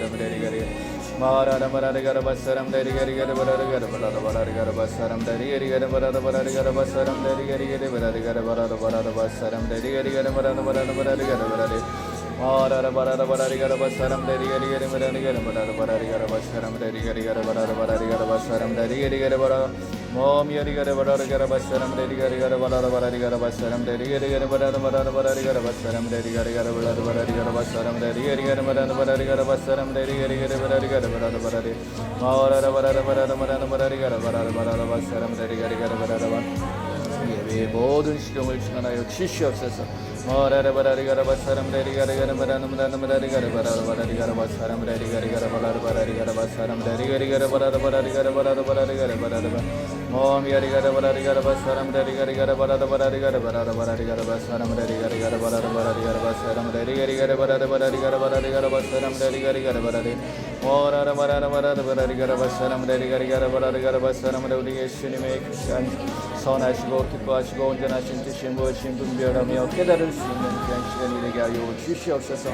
basaram dari gari Marara marara gara basaram dari gari gara barara gara barara barara gara basaram dari gari gara barara barara gara basaram dari gari gara barara gara barara barara basaram dari gari gara barara barara barara gara barara Marara barara barara gara basaram dari gari gara barara gara barara barara gara basaram dari gari gara barara barara gara basaram dari gari gara barara Mom yari gara barara gara basaram dari gari gara barara barara gara basaram dari gari gara barara barara barara gara basaram dari gari gara barara barara gara basaram dari gari gara barara barara gara basaram dari gari gara barara gara barara barara Marara barara barara barara barara gara barara barara basaram dari gari gara barara barara 예배의 모든 시경을 전하여 주시옵소서. 머라라 바라리 가라 바사람 레리 가라 가라 바라나 바라나 바라리 가라 바라라 바라리 가라 바사람 레리 가리 가라 바라라 바라리 가라 바사람 레리 가리 가라 바라라 바라리 가라 바라라 바라리 가라 바라라 모미 가리 가라 바라리 가라 바사람 레리 가리 가라 바라라 바라리 가라 바라라 바라리 가라 바사람 레리 가리 가라 바라라 바라리 가라 바사람 레리 가리 가라 바라라 바라리 가라 바라리 가라 바사람 레리 가리 가라 바라리 모라라 바라라 바라라 바라리 가라 바사람 레리 가리 가라 바라리 가라 바사람 우리 예수님의 선하시고 기뻐하시고 온전하신 뜻이 무엇인 분별하며 깨달을 수 있는 귀한 시간이 되게 하여 주시옵소서.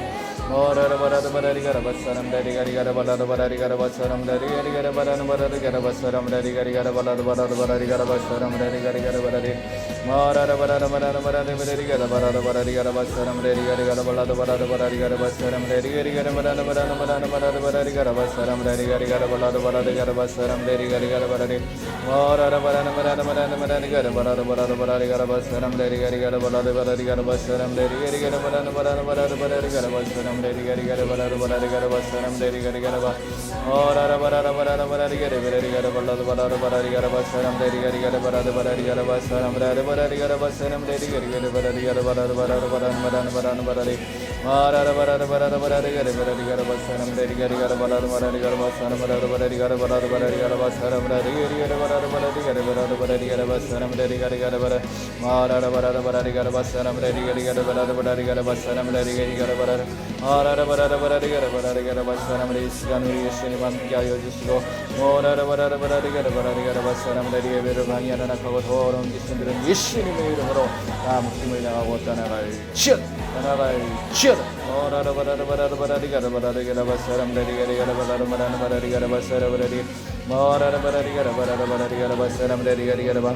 머라라 바라라 바라리 가라 바사람 레리 가리 가라 바라라 바라리 가라 바사람 레리 가리 가라 바라라 바라리 가라 바사람 레리 가리 가라 바라라 바라라 바라리 가라 바사람 레리 가리 가라 바라리 머라라 바라라 바라라 바라리 바라리 가라 바라라 바라리 가라 바사람 레리 가리 가라 바라라 바라라 바라리 가라 바사람 레리 가리 가라 바라라 바라라 바라라 바라라 바라리 가라 바사람 레리 가리 가라 바라라 바라리 가라 바사람 레리 가리 가라 바라리 머라라 바라라 바라라 바라라 바라리 가라 바라라 바라라 바라리 가라 바사람 레리 가리 가라 바라라 바라리 가라 바사람 레리 가리 가라 바라라 바라라 바라라 바라리 가라 바사람 레리 가리 가라 바라라 바라리 가라 바사람 레리 가리 가라 바 머라라 바라라 바라라 바라리 가라 바라리 가라 바라라 바라라 바라리 가라 바사람 레리 가리 가라 바라라 바라리 가라 바사람 레리 바라리 가라 바사람 레리 가리 가라 바라리 가라 바라라 바라라 바라라 바라라 바라라 바라리 마라라 바라라 바라라 바라리 가라 바라리 가라 바사람 레리 가리 가라 바라라 바라리 가라 바사람 바라라 바라리 가라 바라라 바라리 가라 바사람 레리 가리 가라 바라라 바라리 가라 바라라 바라리 가라 바사람 레리 가리 가라 바라 마라라 바라라 바라리 가라 바사람 레리 가리 가라 바라라 바라리 가라 바사람 레리 가리 가라 바라라 마라라 바라라 바라리 가라 바라리 가라 바사람 레리 시간 우리 예수님 함께하여 주시고 모라라 바라라 바라리 가라 바라리 가라 바사람 레리 예배를 방해하는 악하고 더러운 기승들은 예수님의 이름으로 다 목숨을 나가고 떠나갈지어다 모라라 바라라 바라라 바라리 가라 바라리 가라 바사람 레리 가리 가라 바라라 바라라 바라리 가라 바사라 바라리 모라라 바라리 가라 바라라 바라리 가라 바사람 레리 가리 가라 바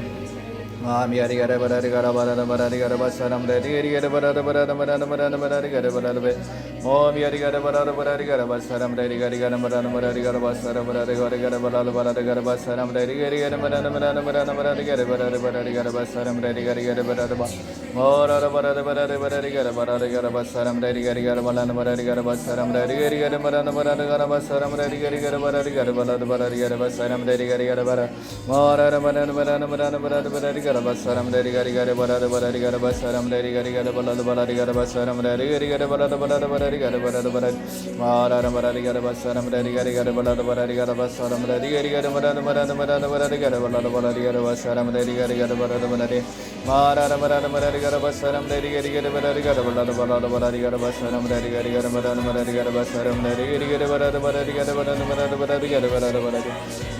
Mami gara bara gara bara bara gara basaram dari gara bara bara bara bara bara gara bara be Mami gara bara bara gara basaram dari gara bara bara gara basaram bara gara bara bara gara basaram dari gara bara bara bara bara gara bara bara gara basaram dari gara bara ba Mora bara bara bara gara bara gara basaram dari gara bara bara gara basaram dari gara bara bara gara basaram dari gara bara gara bara bara gara basaram dari gara bara Mora bara bara bara bara gara basaram dari gari gari bara bara gara basaram dari gari gara bara bara gara basaram dari gari gara bara bara bara gara bara bara mara bara gara basaram dari gari gara bara bara gara basaram dari gari gara bara bara bara bara gara bara bara gara basaram dari gari gara bara bara mara bara bara gara basaram dari gari gara bara gara bara bara bara gara basaram dari gari gara bara bara gara basaram dari gari gara bara bara gara bara bara bara gara bara bara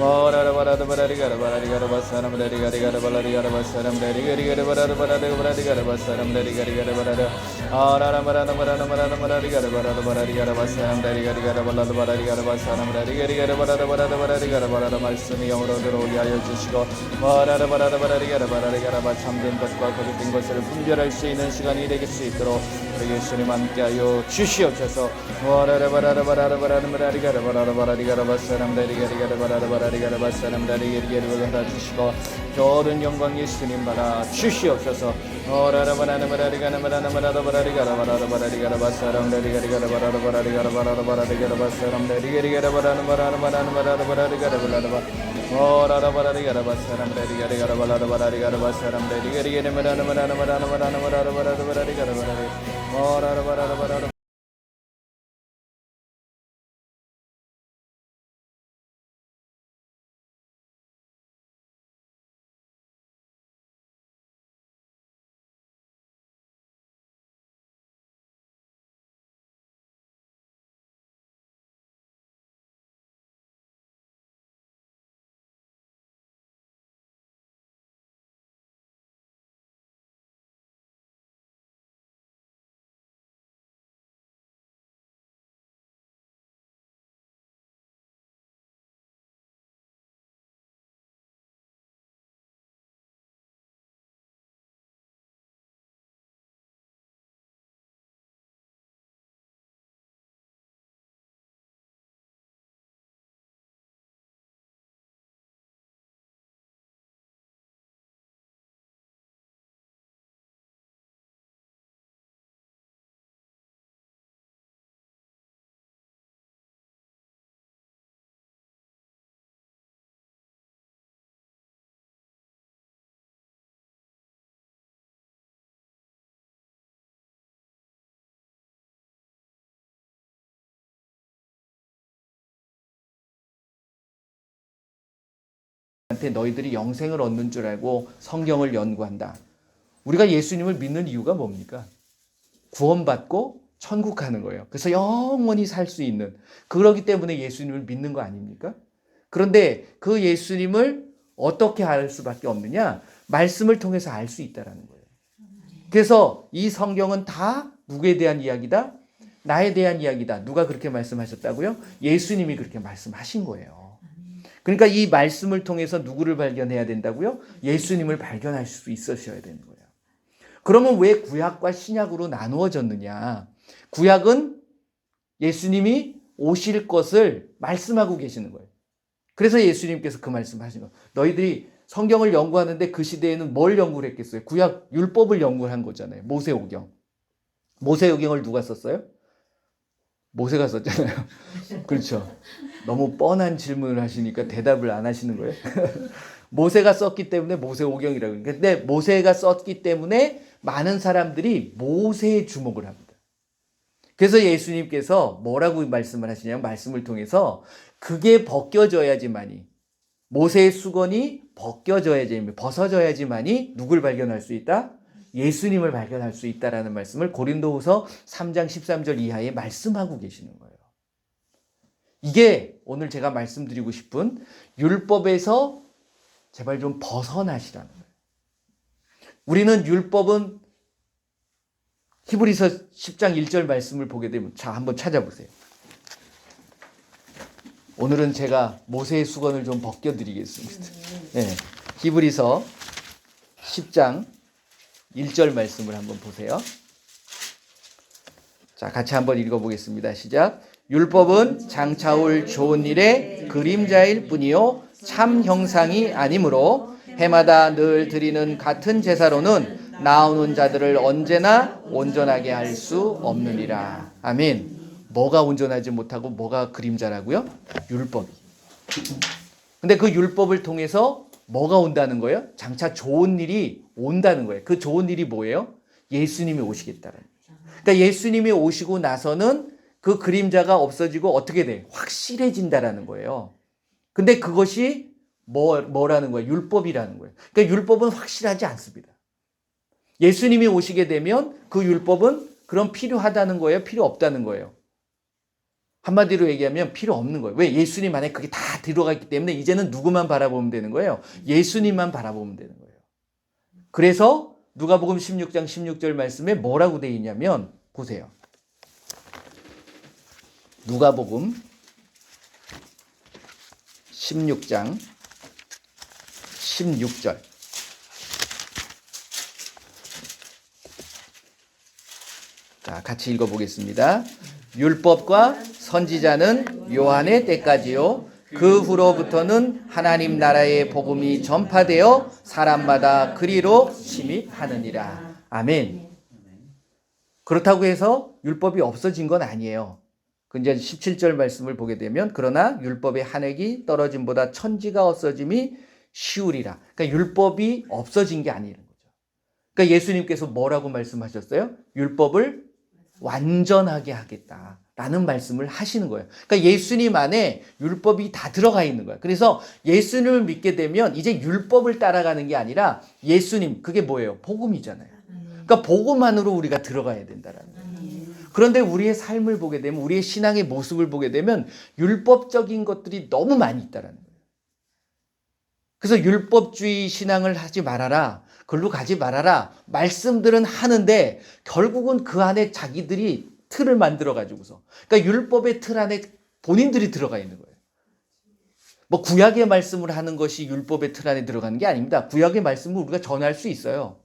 mara bara bara gara bara gara basaram dari gari gara bara gara basaram dari gari gara bara bara gara basaram dari gari gara bara ara bara bara bara bara gara bara bara gara basaram dari gari gara bara bara gara basaram dari gari gara bara bara bara gara bara 말씀이 영으로 들어오게 주시고 bara bara bara gara 참된 것과 거짓된 것을 분별할 수 있는 시간이 되게 수 있도록 우리 예수님 함께하여 주시옵소서 bara bara bara gara basaram dari gari gara bara gara basaram dari gari gara 주시고 모든 영광 예수님 받아 주시옵소서. 오라라 바라나 바라리가나 바라나 바라라 바라리가라 바라라 바라리가라 바사람 레리가리가라 바라라 바라리가라 바라라 바라리가라 바사람 레리가리가라 바라나 바라나 바라나 바라라 바라리가라 바라라 바 오라라 바라리가라 바사람 레리가리가라 바라라 바라리가라 바사람 레리가리가라 바라나 바라나 바라나 바라나 바라라 바라라 바라리가라 바라리 오라라 바라라 바라라 사람들한테 너희들이 영생을 얻는 줄 알고 성경을 연구한다. 우리가 예수님을 믿는 이유가 뭡니까? 구원받고 천국 가는 거예요. 그래서 영원히 살 수 있는, 그러기 때문에 예수님을 믿는 거 아닙니까? 그런데 그 예수님을 어떻게 알 수밖에 없느냐? 말씀을 통해서 알 수 있다라는 거예요. 그래서 이 성경은 다 누구에 대한 이야기다? 나에 대한 이야기다. 누가 그렇게 말씀하셨다고요? 예수님이 그렇게 말씀하신 거예요. 그러니까 이 말씀을 통해서 누구를 발견해야 된다고요? 예수님을 발견할 수 있으셔야 되는 거예요. 그러면 왜 구약과 신약으로 나누어졌느냐? 구약은 예수님이 오실 것을 말씀하고 계시는 거예요. 그래서 예수님께서 그 말씀하신 거예요. 너희들이 성경을 연구하는데 그 시대에는 뭘 연구를 했겠어요? 구약 율법을 연구한 거잖아요. 모세오경. 모세오경을 누가 썼어요? 모세가 썼잖아요. 그렇죠. 너무 뻔한 질문을 하시니까 대답을 안 하시는 거예요. 모세가 썼기 때문에 모세오경이라고. 근데 모세가 썼기 때문에 많은 사람들이 모세에 주목을 합니다. 그래서 예수님께서 뭐라고 말씀을 하시냐면, 말씀을 통해서 그게 벗겨져야지만이, 모세의 수건이 벗어져야지만이 누굴 발견할 수 있다? 예수님을 발견할 수 있다라는 말씀을 고린도후서 3장 13절 이하에 말씀하고 계시는 거예요. 이게 오늘 제가 말씀드리고 싶은, 율법에서 제발 좀 벗어나시라는 거예요. 우리는 율법은 히브리서 10장 1절 말씀을 보게 되면, 자, 한번 찾아보세요. 오늘은 제가 모세의 수건을 좀 벗겨드리겠습니다. 네, 히브리서 10장 1절 말씀을 한번 보세요. 자, 같이 한번 읽어보겠습니다. 시작. 율법은 장차올 좋은 일의 그림자일 뿐이요 참 형상이 아니므로 해마다 늘 드리는 같은 제사로는 나오는 자들을 언제나 온전하게 할 수 없느니라. 아멘. 뭐가 온전하지 못하고 뭐가 그림자라고요? 율법이. 근데 그 율법을 통해서 뭐가 온다는 거예요? 장차 좋은 일이 온다는 거예요. 그 좋은 일이 뭐예요? 예수님이 오시겠다는 거죠. 그러니까 예수님이 오시고 나서는 그 그림자가 없어지고 어떻게 돼? 확실해진다라는 거예요. 근데 그것이 뭐라는 거예요? 율법이라는 거예요. 그러니까 율법은 확실하지 않습니다. 예수님이 오시게 되면 그 율법은 그럼 필요하다는 거예요? 필요 없다는 거예요? 한마디로 얘기하면 필요 없는 거예요. 왜? 예수님 안에 그게 다 들어가 있기 때문에 이제는 누구만 바라보면 되는 거예요? 예수님만 바라보면 되는 거예요. 그래서 누가복음 16장 16절 말씀에 뭐라고 되어 있냐면, 보세요. 누가복음 16장 16절. 자, 같이 읽어보겠습니다. 율법과 선지자는 요한의 때까지요. 그 후로부터는 하나님 나라의 복음이 전파되어 사람마다 그리로 침입하느니라. 아멘. 그렇다고 해서 율법이 없어진 건 아니에요. 이제 17절 말씀을 보게 되면, 그러나 율법의 한 획이 떨어짐보다 천지가 없어짐이 쉬우리라. 그러니까 율법이 없어진 게 아니라는 거죠. 그러니까 예수님께서 뭐라고 말씀하셨어요? 율법을 완전하게 하겠다라는 말씀을 하시는 거예요. 그러니까 예수님 안에 율법이 다 들어가 있는 거예요. 그래서 예수님을 믿게 되면 이제 율법을 따라가는 게 아니라 예수님, 그게 뭐예요? 복음이잖아요. 그러니까 복음 안으로 우리가 들어가야 된다라는 거예요. 그런데 우리의 삶을 보게 되면, 우리의 신앙의 모습을 보게 되면 율법적인 것들이 너무 많이 있다라는 거예요. 그래서 율법주의 신앙을 하지 말아라, 글로 가지 말아라 말씀들은 하는데 결국은 그 안에 자기들이 틀을 만들어 가지고서, 그러니까 율법의 틀 안에 본인들이 들어가 있는 거예요. 뭐 구약의 말씀을 하는 것이 율법의 틀 안에 들어가는 게 아닙니다. 구약의 말씀을 우리가 전할 수 있어요.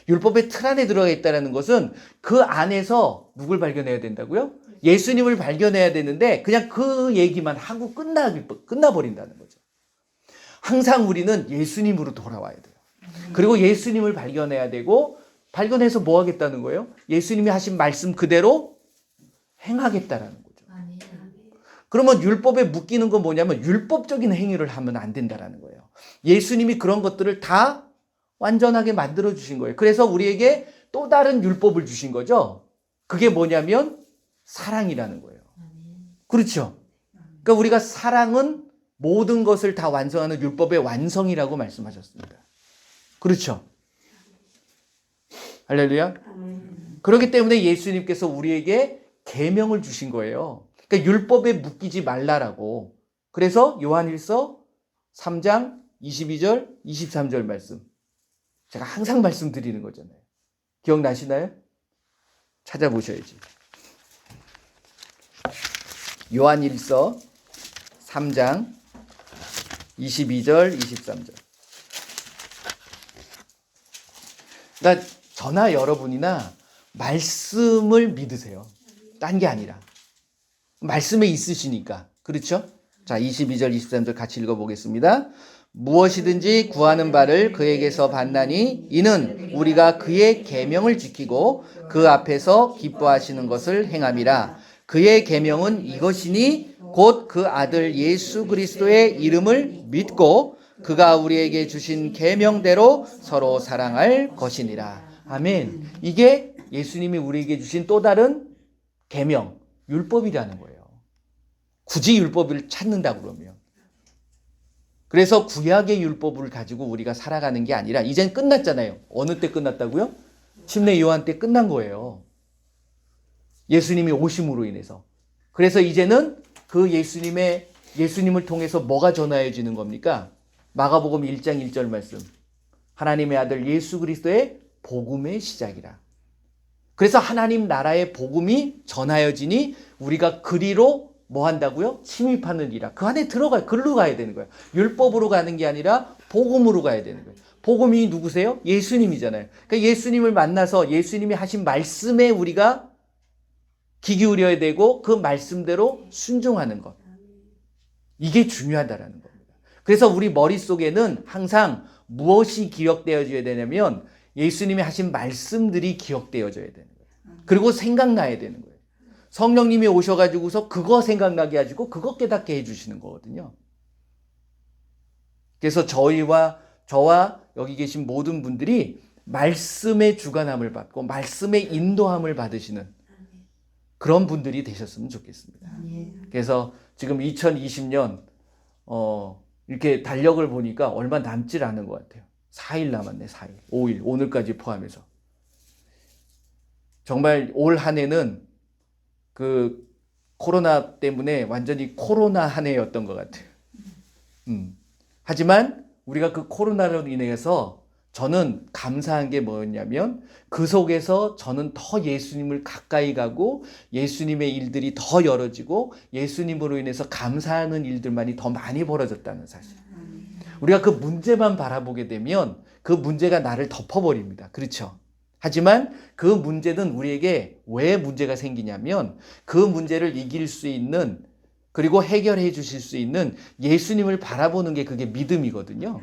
율법의 틀 안에 들어가 있다는 것은 그 안에서 누굴 발견해야 된다고요? 예수님을 발견해야 되는데 그냥 그 얘기만 하고 끝나버린다는 거죠. 항상 우리는 예수님으로 돌아와야 돼요. 그리고 예수님을 발견해야 되고, 발견해서 뭐 하겠다는 거예요? 예수님이 하신 말씀 그대로 행하겠다라는 거죠. 그러면 율법에 묶이는 건 뭐냐면 율법적인 행위를 하면 안 된다라는 거예요. 예수님이 그런 것들을 다 완전하게 만들어 주신 거예요. 그래서 우리에게 또 다른 율법을 주신 거죠. 그게 뭐냐면 사랑이라는 거예요. 그렇죠? 그러니까 우리가 사랑은 모든 것을 다 완성하는 율법의 완성이라고 말씀하셨습니다. 그렇죠? 할렐루야. 그렇기 때문에 예수님께서 우리에게 계명을 주신 거예요. 그러니까 율법에 묶이지 말라라고. 그래서 요한일서 3장 22절, 23절 말씀. 제가 항상 말씀드리는 거잖아요. 기억나시나요? 찾아보셔야지. 요한일서 3장 22절, 23절. 그러니까 저나 여러분이나 말씀을 믿으세요. 딴 게 아니라. 말씀에 있으시니까. 그렇죠? 자, 22절, 23절 같이 읽어보겠습니다. 무엇이든지 구하는 바를 그에게서 받나니 이는 우리가 그의 계명을 지키고 그 앞에서 기뻐하시는 것을 행함이라. 그의 계명은 이것이니 곧 그 아들 예수 그리스도의 이름을 믿고 그가 우리에게 주신 계명대로 서로 사랑할 것이니라. 아멘. 이게 예수님이 우리에게 주신 또 다른 계명, 율법이라는 거예요. 굳이 율법을 찾는다 그러면. 그래서 구약의 율법을 가지고 우리가 살아가는 게 아니라 이젠 끝났잖아요. 어느 때 끝났다고요? 침례 요한 때 끝난 거예요. 예수님이 오심으로 인해서. 그래서 이제는 그 예수님을 통해서 뭐가 전하여지는 겁니까? 마가복음 1장 1절 말씀. 하나님의 아들 예수 그리스도의 복음의 시작이라. 그래서 하나님 나라의 복음이 전하여지니 우리가 그리로 뭐 한다고요? 침입하느니라. 그 안에 글로 가야 되는 거예요. 율법으로 가는 게 아니라 복음으로 가야 되는 거예요. 복음이 누구세요? 예수님이잖아요. 그러니까 예수님을 만나서 예수님이 하신 말씀에 우리가 귀 기울여야 되고 그 말씀대로 순종하는 것. 이게 중요하다라는 겁니다. 그래서 우리 머릿속에는 항상 무엇이 기억되어져야 되냐면 예수님이 하신 말씀들이 기억되어져야 되는 거예요. 그리고 생각나야 되는 거예요. 성령님이 오셔가지고서 그거 생각나게 해주고 그거 깨닫게 해주시는 거거든요. 그래서 저와 여기 계신 모든 분들이 말씀의 주관함을 받고 말씀의 인도함을 받으시는 그런 분들이 되셨으면 좋겠습니다. 그래서 지금 2020년 이렇게 달력을 보니까 얼마 남질 않은 것 같아요. 4일 남았네. 4일. 5일. 오늘까지 포함해서. 정말 올 한 해는 그 코로나 때문에 완전히 코로나 한 해였던 것 같아요. 하지만 우리가 그 코로나로 인해서 저는 감사한 게 뭐였냐면 그 속에서 저는 더 예수님을 가까이 가고 예수님의 일들이 더 열어지고 예수님으로 인해서 감사하는 일들만이 더 많이 벌어졌다는 사실. 우리가 그 문제만 바라보게 되면 그 문제가 나를 덮어버립니다. 그렇죠? 하지만 그 문제는 우리에게 왜 문제가 생기냐면 그 문제를 이길 수 있는 그리고 해결해 주실 수 있는 예수님을 바라보는 게 그게 믿음이거든요.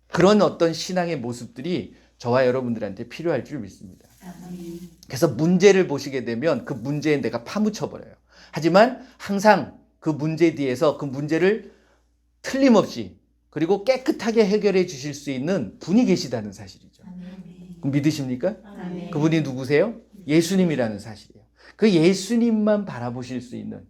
그런 어떤 신앙의 모습들이 저와 여러분들한테 필요할 줄 믿습니다. 그래서 문제를 보시게 되면 그 문제에 내가 파묻혀버려요. 하지만 항상 그 문제 뒤에서 그 문제를 틀림없이 그리고 깨끗하게 해결해 주실 수 있는 분이 계시다는 사실이죠. 그럼 믿으십니까? 그분이 누구세요? 예수님이라는 사실이에요. 그 예수님만 바라보실 수 있는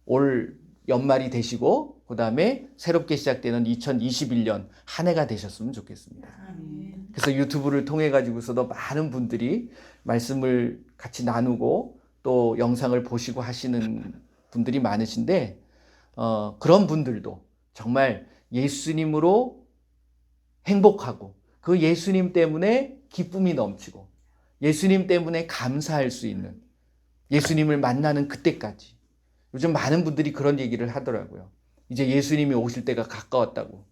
올 연말이 되시고 그 다음에 새롭게 시작되는 2021년 한 해가 되셨으면 좋겠습니다. 그래서 유튜브를 통해 가지고서도 많은 분들이 말씀을 같이 나누고 또 영상을 보시고 하시는 분들이 많으신데 그런 분들도 정말 예수님으로 행복하고 그 예수님 때문에 기쁨이 넘치고 예수님 때문에 감사할 수 있는 예수님을 만나는 그때까지 요즘 많은 분들이 그런 얘기를 하더라고요. 이제 예수님이 오실 때가 가까웠다고.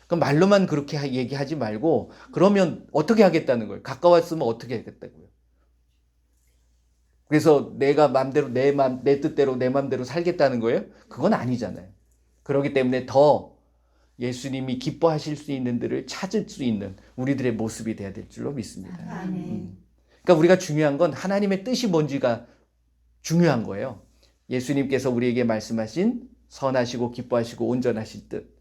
그럼 말로만 그렇게 얘기하지 말고 그러면 어떻게 하겠다는 거예요? 가까웠으면 어떻게 하겠다고요? 그래서 내가 맘대로 내 뜻대로 내 맘대로 살겠다는 거예요? 그건 아니잖아요. 그렇기 때문에 더 예수님이 기뻐하실 수 있는 데를 찾을 수 있는 우리들의 모습이 돼야 될 줄로 믿습니다. 그러니까 우리가 중요한 건 하나님의 뜻이 뭔지가 중요한 거예요. 예수님께서 우리에게 말씀하신 선하시고 기뻐하시고 온전하신 뜻.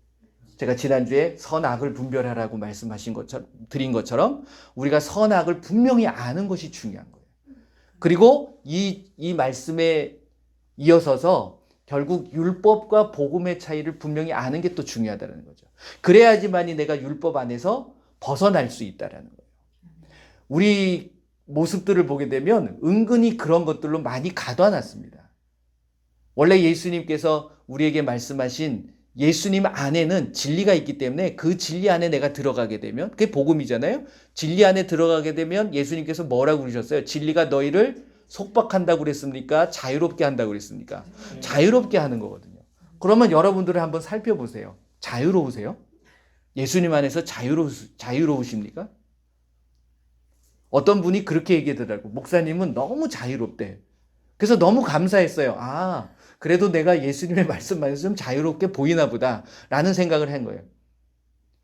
제가 지난주에 선악을 분별하라고 말씀하신 것처럼 드린 것처럼 우리가 선악을 분명히 아는 것이 중요한 거예요. 그리고 이 말씀에 이어서서 결국 율법과 복음의 차이를 분명히 아는 게 또 중요하다는 거죠. 그래야지만이 내가 율법 안에서 벗어날 수 있다라는 거예요. 우리 모습들을 보게 되면 은근히 그런 것들로 많이 가둬놨습니다. 원래 예수님께서 우리에게 말씀하신 예수님 안에는 진리가 있기 때문에 그 진리 안에 내가 들어가게 되면 그게 복음이잖아요. 진리 안에 들어가게 되면 예수님께서 뭐라고 그러셨어요? 진리가 너희를 속박한다고 그랬습니까? 자유롭게 한다고 그랬습니까? 자유롭게 하는 거거든요. 그러면 여러분들을 한번 살펴보세요. 자유로우세요? 예수님 안에서 자유로우십니까? 어떤 분이 그렇게 얘기하더라고. 목사님은 너무 자유롭대. 그래서 너무 감사했어요. 아, 그래도 내가 예수님의 말씀 안에서 좀 자유롭게 보이나 보다 라는 생각을 한 거예요.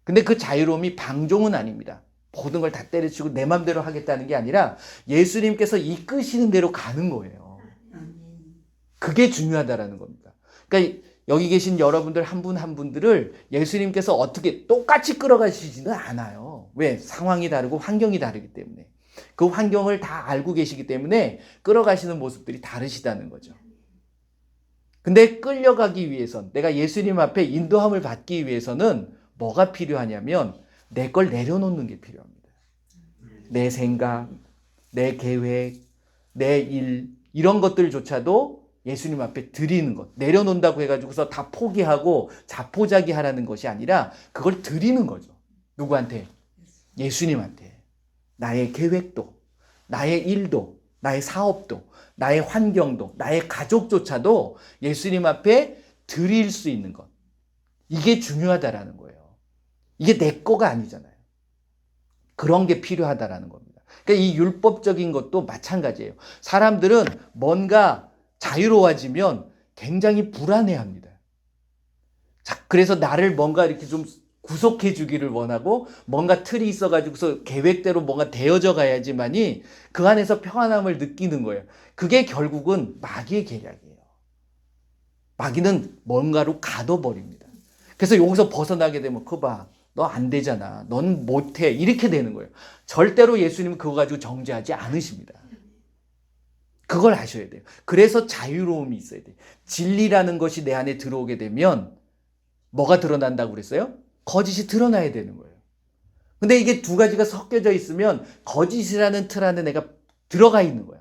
근데 그 자유로움이 방종은 아닙니다. 모든 걸 다 때려치고 내 맘대로 하겠다는 게 아니라 예수님께서 이끄시는 대로 가는 거예요. 그게 중요하다라는 겁니다. 그러니까 여기 계신 여러분들 한 분 한 분들을 예수님께서 어떻게 똑같이 끌어가시지는 않아요. 왜? 상황이 다르고 환경이 다르기 때문에. 그 환경을 다 알고 계시기 때문에 끌어가시는 모습들이 다르시다는 거죠. 근데 끌려가기 위해선, 내가 예수님 앞에 인도함을 받기 위해서는 뭐가 필요하냐면 내 걸 내려놓는 게 필요합니다. 내 생각, 내 계획, 내 일, 이런 것들조차도 예수님 앞에 드리는 것. 내려놓는다고 해가지고서 다 포기하고 자포자기 하라는 것이 아니라 그걸 드리는 거죠. 누구한테? 예수님한테. 나의 계획도, 나의 일도, 나의 사업도, 나의 환경도, 나의 가족조차도 예수님 앞에 드릴 수 있는 것. 이게 중요하다라는 거예요. 이게 내 거가 아니잖아요. 그런 게 필요하다라는 겁니다. 그러니까 이 율법적인 것도 마찬가지예요. 사람들은 뭔가 자유로워지면 굉장히 불안해합니다. 자, 그래서 나를 뭔가 이렇게 좀 구속해 주기를 원하고 뭔가 틀이 있어가지고서 계획대로 뭔가 되어져 가야지만이 그 안에서 평안함을 느끼는 거예요. 그게 결국은 마귀의 계략이에요. 마귀는 뭔가로 가둬버립니다. 그래서 여기서 벗어나게 되면 그거 봐. 너 안 되잖아. 넌 못해. 이렇게 되는 거예요. 절대로 예수님은 그거 가지고 정죄하지 않으십니다. 그걸 아셔야 돼요. 그래서 자유로움이 있어야 돼요. 진리라는 것이 내 안에 들어오게 되면 뭐가 드러난다고 그랬어요? 거짓이 드러나야 되는 거예요. 근데 이게 두 가지가 섞여져 있으면 거짓이라는 틀 안에 내가 들어가 있는 거야.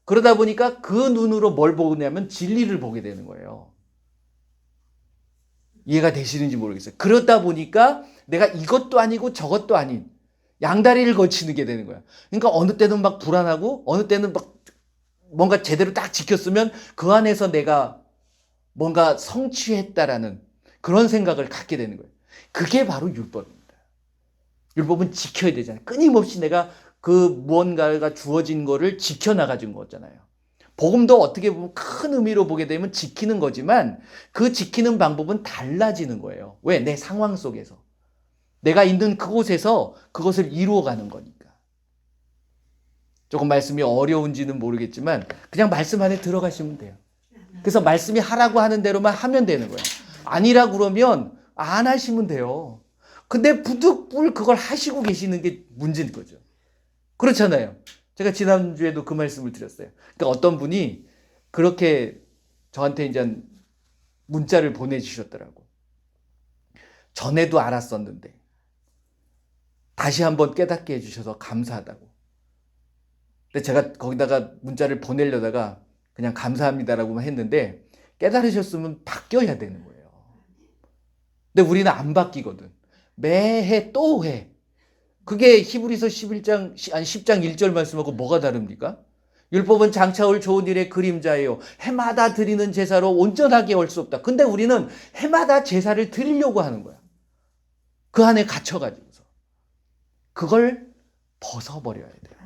그러다 보니까 그 눈으로 뭘 보냐면 진리를 보게 되는 거예요. 이해가 되시는지 모르겠어요. 그러다 보니까 내가 이것도 아니고 저것도 아닌 양다리를 거치는 게 되는 거야. 그러니까 어느 때는 막 불안하고 어느 때는 막 뭔가 제대로 딱 지켰으면 그 안에서 내가 뭔가 성취했다라는 그런 생각을 갖게 되는 거예요. 그게 바로 율법입니다. 율법은 지켜야 되잖아요. 끊임없이 내가 그 무언가가 주어진 거를 지켜나가준 거잖아요. 복음도 어떻게 보면 큰 의미로 보게 되면 지키는 거지만 그 지키는 방법은 달라지는 거예요. 왜? 내 상황 속에서. 내가 있는 그곳에서 그것을 이루어가는 거니까. 조금 말씀이 어려운지는 모르겠지만 그냥 말씀 안에 들어가시면 돼요. 그래서 말씀이 하라고 하는 대로만 하면 되는 거예요. 아니라 그러면 안 하시면 돼요. 근데 부득불 그걸 하시고 계시는 게 문제인 거죠. 그렇잖아요. 제가 지난주에도 그 말씀을 드렸어요. 그러니까 어떤 분이 그렇게 저한테 이제 문자를 보내주셨더라고. 전에도 알았었는데 다시 한번 깨닫게 해주셔서 감사하다고. 근데 제가 거기다가 문자를 보내려다가 그냥 감사합니다라고만 했는데 깨달으셨으면 바뀌어야 되는 거예요. 근데 우리는 안 바뀌거든. 매해 또 해. 그게 히브리서 10장 1절 말씀하고 뭐가 다릅니까? 율법은 장차 올 좋은 일의 그림자예요. 해마다 드리는 제사로 온전하게 올 수 없다. 근데 우리는 해마다 제사를 드리려고 하는 거야. 그 안에 갇혀가지고서. 그걸 벗어버려야 돼요.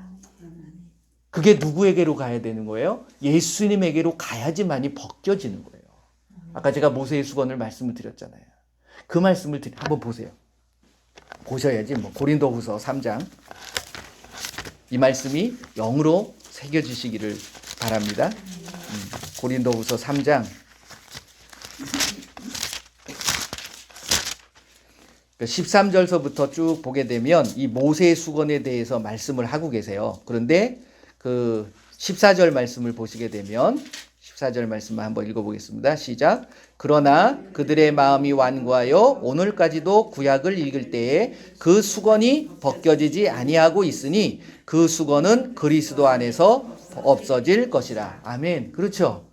그게 누구에게로 가야 되는 거예요? 예수님에게로 가야지만이 벗겨지는 거예요. 아까 제가 모세의 수건을 말씀을 드렸잖아요. 그 말씀을 한번 보세요. 보셔야지 뭐 고린도후서 3장 이 말씀이 영으로 새겨지시기를 바랍니다. 고린도후서 3장 13절서부터 쭉 보게 되면 이 모세의 수건에 대해서 말씀을 하고 계세요. 그런데 그 14절 말씀을 보시게 되면 14절 말씀만 한번 읽어보겠습니다. 시작. 그러나 그들의 마음이 완고하여 오늘까지도 구약을 읽을 때에 그 수건이 벗겨지지 아니하고 있으니 그 수건은 그리스도 안에서 없어질 것이라. 아멘. 그렇죠.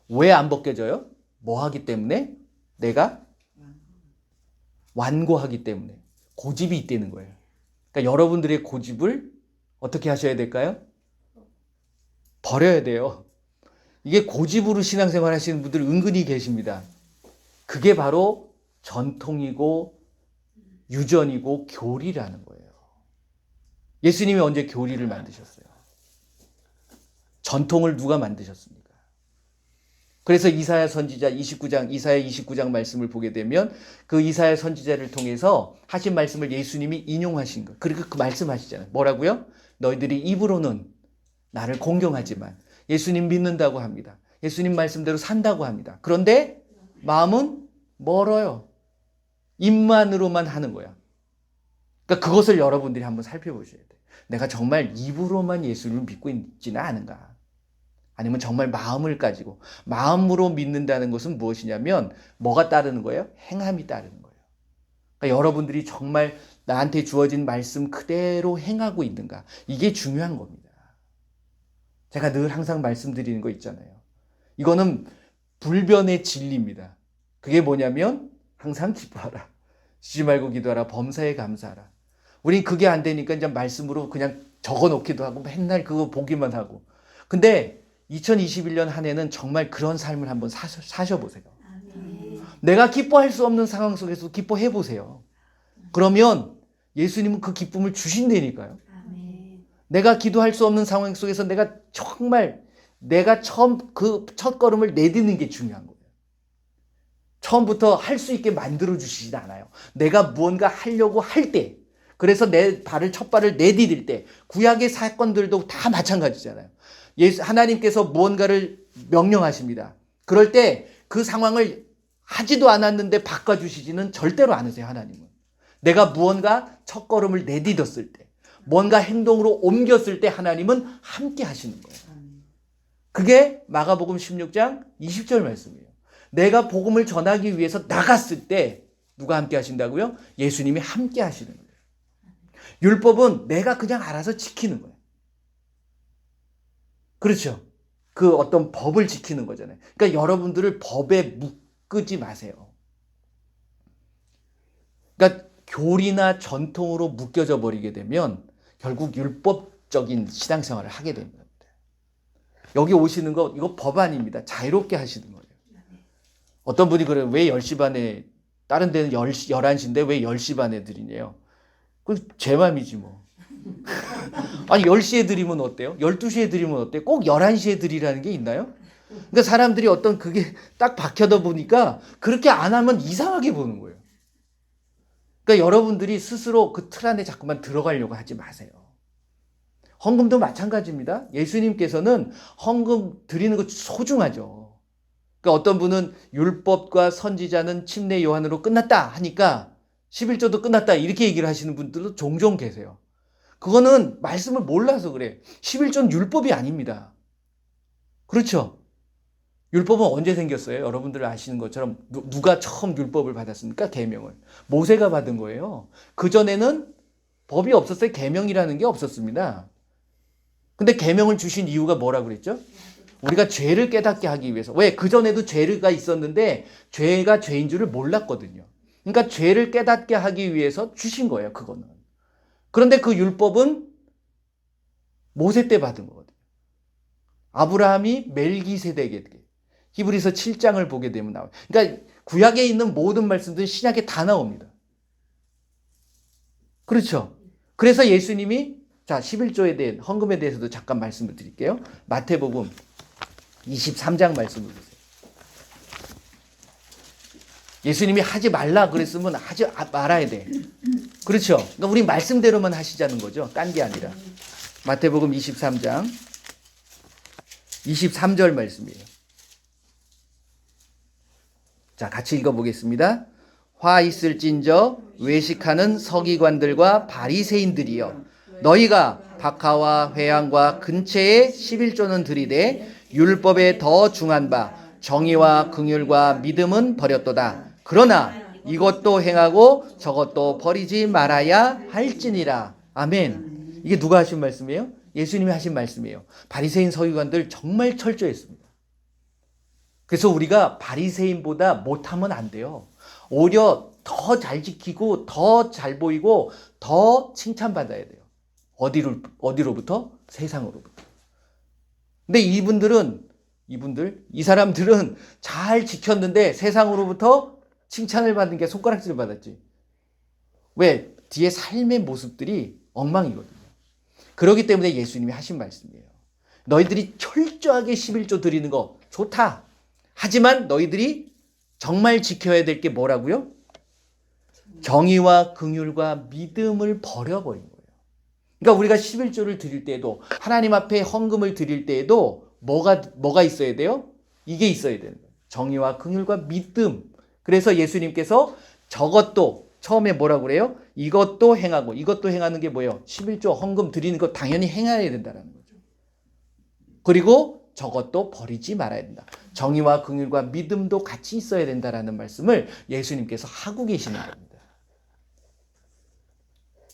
왜 안 벗겨져요? 뭐 하기 때문에? 내가 완고하기 때문에. 고집이 있다는 거예요. 그러니까 여러분들의 고집을 어떻게 하셔야 될까요? 버려야 돼요. 이게 고집으로 신앙생활 하시는 분들 은근히 계십니다. 그게 바로 전통이고 유전이고 교리라는 거예요. 예수님이 언제 교리를 만드셨어요? 전통을 누가 만드셨습니까? 그래서 이사야 선지자 29장, 이사야 29장 말씀을 보게 되면 그 이사야 선지자를 통해서 하신 말씀을 예수님이 인용하신 거. 그리고 그 말씀하시잖아요. 뭐라고요? 너희들이 입으로는 나를 공경하지만 예수님 믿는다고 합니다. 예수님 말씀대로 산다고 합니다. 그런데 마음은 멀어요. 입만으로만 하는 거야. 그러니까 그것을 여러분들이 한번 살펴보셔야 돼요. 내가 정말 입으로만 예수를 믿고 있지는 않은가? 아니면 정말 마음을 가지고 마음으로 믿는다는 것은 무엇이냐면 뭐가 따르는 거예요? 행함이 따르는 거예요. 그러니까 여러분들이 정말 나한테 주어진 말씀 그대로 행하고 있는가? 이게 중요한 겁니다. 제가 늘 항상 말씀드리는 거 있잖아요. 이거는 불변의 진리입니다. 그게 뭐냐면 항상 기뻐하라. 쉬지 말고 기도하라. 범사에 감사하라. 우린 그게 안 되니까 이제 말씀으로 그냥 적어놓기도 하고 맨날 그거 보기만 하고. 근데 2021년 한 해는 정말 그런 삶을 한번 사셔보세요. 내가 기뻐할 수 없는 상황 속에서 기뻐해 보세요. 그러면 예수님은 그 기쁨을 주신다니까요. 내가 기도할 수 없는 상황 속에서 내가 정말 내가 처음 그 첫 걸음을 내딛는 게 중요한 거예요. 처음부터 할 수 있게 만들어 주시지 않아요. 내가 무언가 하려고 할 때, 그래서 내 첫 발을 내디딜 때, 구약의 사건들도 다 마찬가지잖아요. 하나님께서 무언가를 명령하십니다. 그럴 때 그 상황을 하지도 않았는데 바꿔주시지는 절대로 않으세요, 하나님은. 내가 무언가 첫 걸음을 내디뎠을 때, 뭔가 행동으로 옮겼을 때 하나님은 함께 하시는 거예요. 그게 마가복음 16장 20절 말씀이에요. 내가 복음을 전하기 위해서 나갔을 때 누가 함께 하신다고요? 예수님이 함께 하시는 거예요. 율법은 내가 그냥 알아서 지키는 거예요. 그렇죠? 그 어떤 법을 지키는 거잖아요. 그러니까 여러분들을 법에 묶지 마세요. 그러니까 교리나 전통으로 묶여져 버리게 되면 결국 율법적인 신앙생활을 하게 됩니다. 여기 오시는 거 이거 법 아닙니다. 자유롭게 하시는 거예요. 어떤 분이 그래요. 왜 10시 반에 다른 데는 11시인데 왜 10시 반에 드리냐요. 그 제 맘이지 뭐. 아니 10시에 드리면 어때요? 12시에 드리면 어때요? 꼭 11시에 드리라는 게 있나요? 그러니까 사람들이 어떤 그게 딱 박혀다 보니까 그렇게 안 하면 이상하게 보는 거예요. 그러니까 여러분들이 스스로 그 틀 안에 자꾸만 들어가려고 하지 마세요. 헌금도 마찬가지입니다. 예수님께서는 헌금 드리는 거 소중하죠. 그러니까 어떤 분은 율법과 선지자는 침례 요한으로 끝났다 하니까 11조도 끝났다 이렇게 얘기를 하시는 분들도 종종 계세요. 그거는 말씀을 몰라서 그래. 11조는 율법이 아닙니다. 그렇죠? 율법은 언제 생겼어요? 여러분들 아시는 것처럼 누가 처음 율법을 받았습니까? 계명을. 모세가 받은 거예요. 그전에는 법이 없었어요. 계명이라는 게 없었습니다. 근데 계명을 주신 이유가 뭐라고 그랬죠? 우리가 죄를 깨닫게 하기 위해서. 왜? 그전에도 죄가 있었는데 죄가 죄인 줄을 몰랐거든요. 그러니까 죄를 깨닫게 하기 위해서 주신 거예요. 그거는. 그런데 그 율법은 모세 때 받은 거거든요. 아브라함이 멜기세덱에게 히브리서 7장을 보게 되면 나와요. 그러니까 구약에 있는 모든 말씀들은 신약에 다 나옵니다. 그렇죠? 그래서 예수님이 11조에 대한 헌금에 대해서도 잠깐 말씀을 드릴게요. 마태복음 23장 말씀을 보세요. 예수님이 하지 말라 그랬으면 하지 말아야 돼. 그렇죠? 그러니까 우리 말씀대로만 하시자는 거죠. 딴 게 아니라. 마태복음 23장 23절 말씀이에요. 자, 같이 읽어보겠습니다. 화 있을진저 외식하는 서기관들과 바리새인들이여 너희가 박하와 회향과 근체에 11조는 드리되 율법에 더 중한 바 정의와 긍휼과 믿음은 버렸도다. 그러나 이것도 행하고 저것도 버리지 말아야 할지니라. 아멘. 이게 누가 하신 말씀이에요? 예수님이 하신 말씀이에요. 바리새인 서기관들 정말 철저했습니다. 그래서 우리가 바리새인보다 못하면 안 돼요. 오히려 더 잘 지키고 더 잘 보이고 더 칭찬받아야 돼요. 어디로부터? 세상으로부터. 근데 이 사람들은 잘 지켰는데 세상으로부터 칭찬을 받는 게 손가락질을 받았지. 왜? 뒤에 삶의 모습들이 엉망이거든요. 그렇기 때문에 예수님이 하신 말씀이에요. 너희들이 철저하게 11조 드리는 거 좋다. 하지만 너희들이 정말 지켜야 될 게 뭐라고요? 정의와 긍휼과 믿음을 버려버린 거예요. 그러니까 우리가 11조를 드릴 때에도 하나님 앞에 헌금을 드릴 때에도 뭐가 있어야 돼요? 이게 있어야 되는 거예요. 정의와 긍휼과 믿음. 그래서 예수님께서 저것도 처음에 뭐라고 그래요? 이것도 행하고 이것도 행하는 게 뭐예요? 11조 헌금 드리는 거 당연히 행해야 된다는 거죠. 그리고 저것도 버리지 말아야 된다. 정의와 긍휼과 믿음도 같이 있어야 된다라는 말씀을 예수님께서 하고 계시는 겁니다.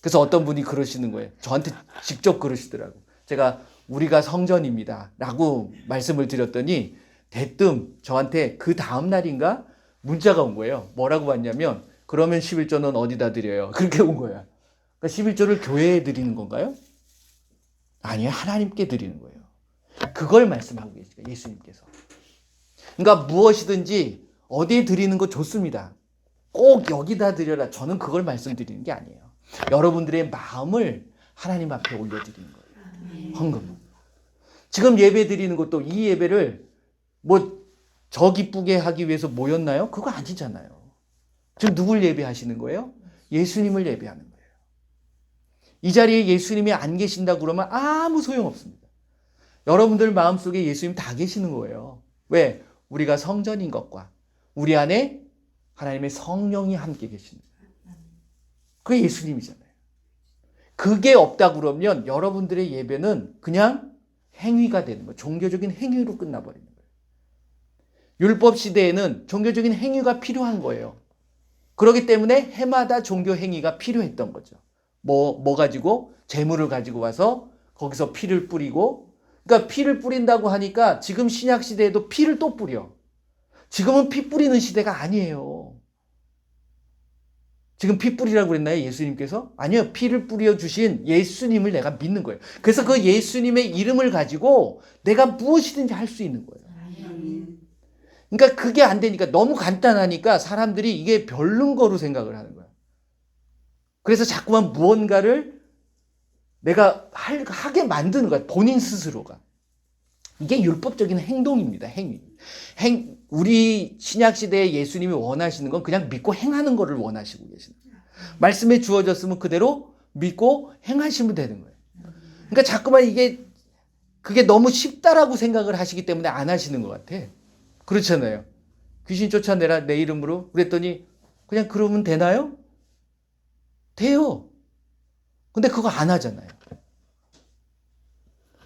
그래서 어떤 분이 그러시는 거예요. 저한테 직접 그러시더라고. 제가 우리가 성전입니다 라고 말씀을 드렸더니 대뜸 저한테 그 다음 날인가 문자가 온 거예요. 뭐라고 왔냐면 그러면 11조는 어디다 드려요? 그렇게 온 거야. 그러니까 11조를 교회에 드리는 건가요? 아니요. 하나님께 드리는 거예요. 그걸 말씀하고 계시죠. 예수님께서. 그러니까 무엇이든지 어디에 드리는 거 좋습니다. 꼭 여기다 드려라. 저는 그걸 말씀드리는 게 아니에요. 여러분들의 마음을 하나님 앞에 올려드리는 거예요. 헌금. 지금 예배 드리는 것도 이 예배를 저 기쁘게 하기 위해서 모였나요? 그거 아니잖아요. 지금 누굴 예배하시는 거예요? 예수님을 예배하는 거예요. 이 자리에 예수님이 안 계신다 그러면 아무 소용없습니다. 여러분들 마음속에 예수님 다 계시는 거예요. 왜? 우리가 성전인 것과 우리 안에 하나님의 성령이 함께 계시는 거예요. 그게 예수님이잖아요. 그게 없다 그러면 여러분들의 예배는 그냥 행위가 되는 거예요. 종교적인 행위로 끝나버리는 거예요. 율법 시대에는 종교적인 행위가 필요한 거예요. 그렇기 때문에 해마다 종교 행위가 필요했던 거죠. 뭐 가지고? 재물을 가지고 와서 거기서 피를 뿌리고, 그러니까 피를 뿌린다고 하니까 지금 신약 시대에도 피를 또 뿌려. 지금은 피 뿌리는 시대가 아니에요. 지금 피 뿌리라고 그랬나요? 예수님께서? 아니요. 피를 뿌려주신 예수님을 내가 믿는 거예요. 그래서 그 예수님의 이름을 가지고 내가 무엇이든지 할 수 있는 거예요. 그러니까 그게 안 되니까 너무 간단하니까 사람들이 이게 별론 거로 생각을 하는 거야. 그래서 자꾸만 무언가를 내가 하게 만드는 거야. 본인 스스로가. 이게 율법적인 행동입니다. 행위. 우리 신약시대에 예수님이 원하시는 건 그냥 믿고 행하는 거를 원하시고 계시는 거예요. 말씀에 주어졌으면 그대로 믿고 행하시면 되는 거예요. 그러니까 자꾸만 그게 너무 쉽다라고 생각을 하시기 때문에 안 하시는 것 같아. 그렇잖아요. 귀신 쫓아내라 내 이름으로 그랬더니 그냥 그러면 되나요? 돼요. 근데 그거 안 하잖아요.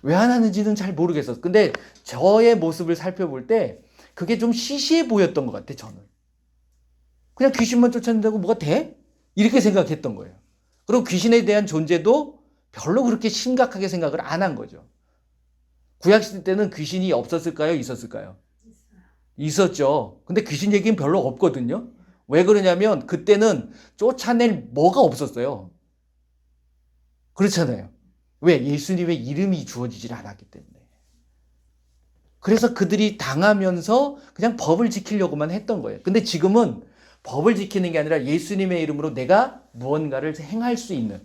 왜 안 하는지는 잘 모르겠어. 근데 저의 모습을 살펴볼 때 그게 좀 시시해 보였던 것 같아, 저는. 그냥 귀신만 쫓아낸다고 뭐가 돼? 이렇게 생각했던 거예요. 그리고 귀신에 대한 존재도 별로 그렇게 심각하게 생각을 안 한 거죠. 구약시대 때는 귀신이 없었을까요? 있었을까요? 있었죠. 근데 귀신 얘기는 별로 없거든요. 왜 그러냐면 그때는 쫓아낼 뭐가 없었어요. 그렇잖아요. 왜? 예수님의 이름이 주어지질 않았기 때문에. 그래서 그들이 당하면서 그냥 법을 지키려고만 했던 거예요. 근데 지금은 법을 지키는 게 아니라 예수님의 이름으로 내가 무언가를 행할 수 있는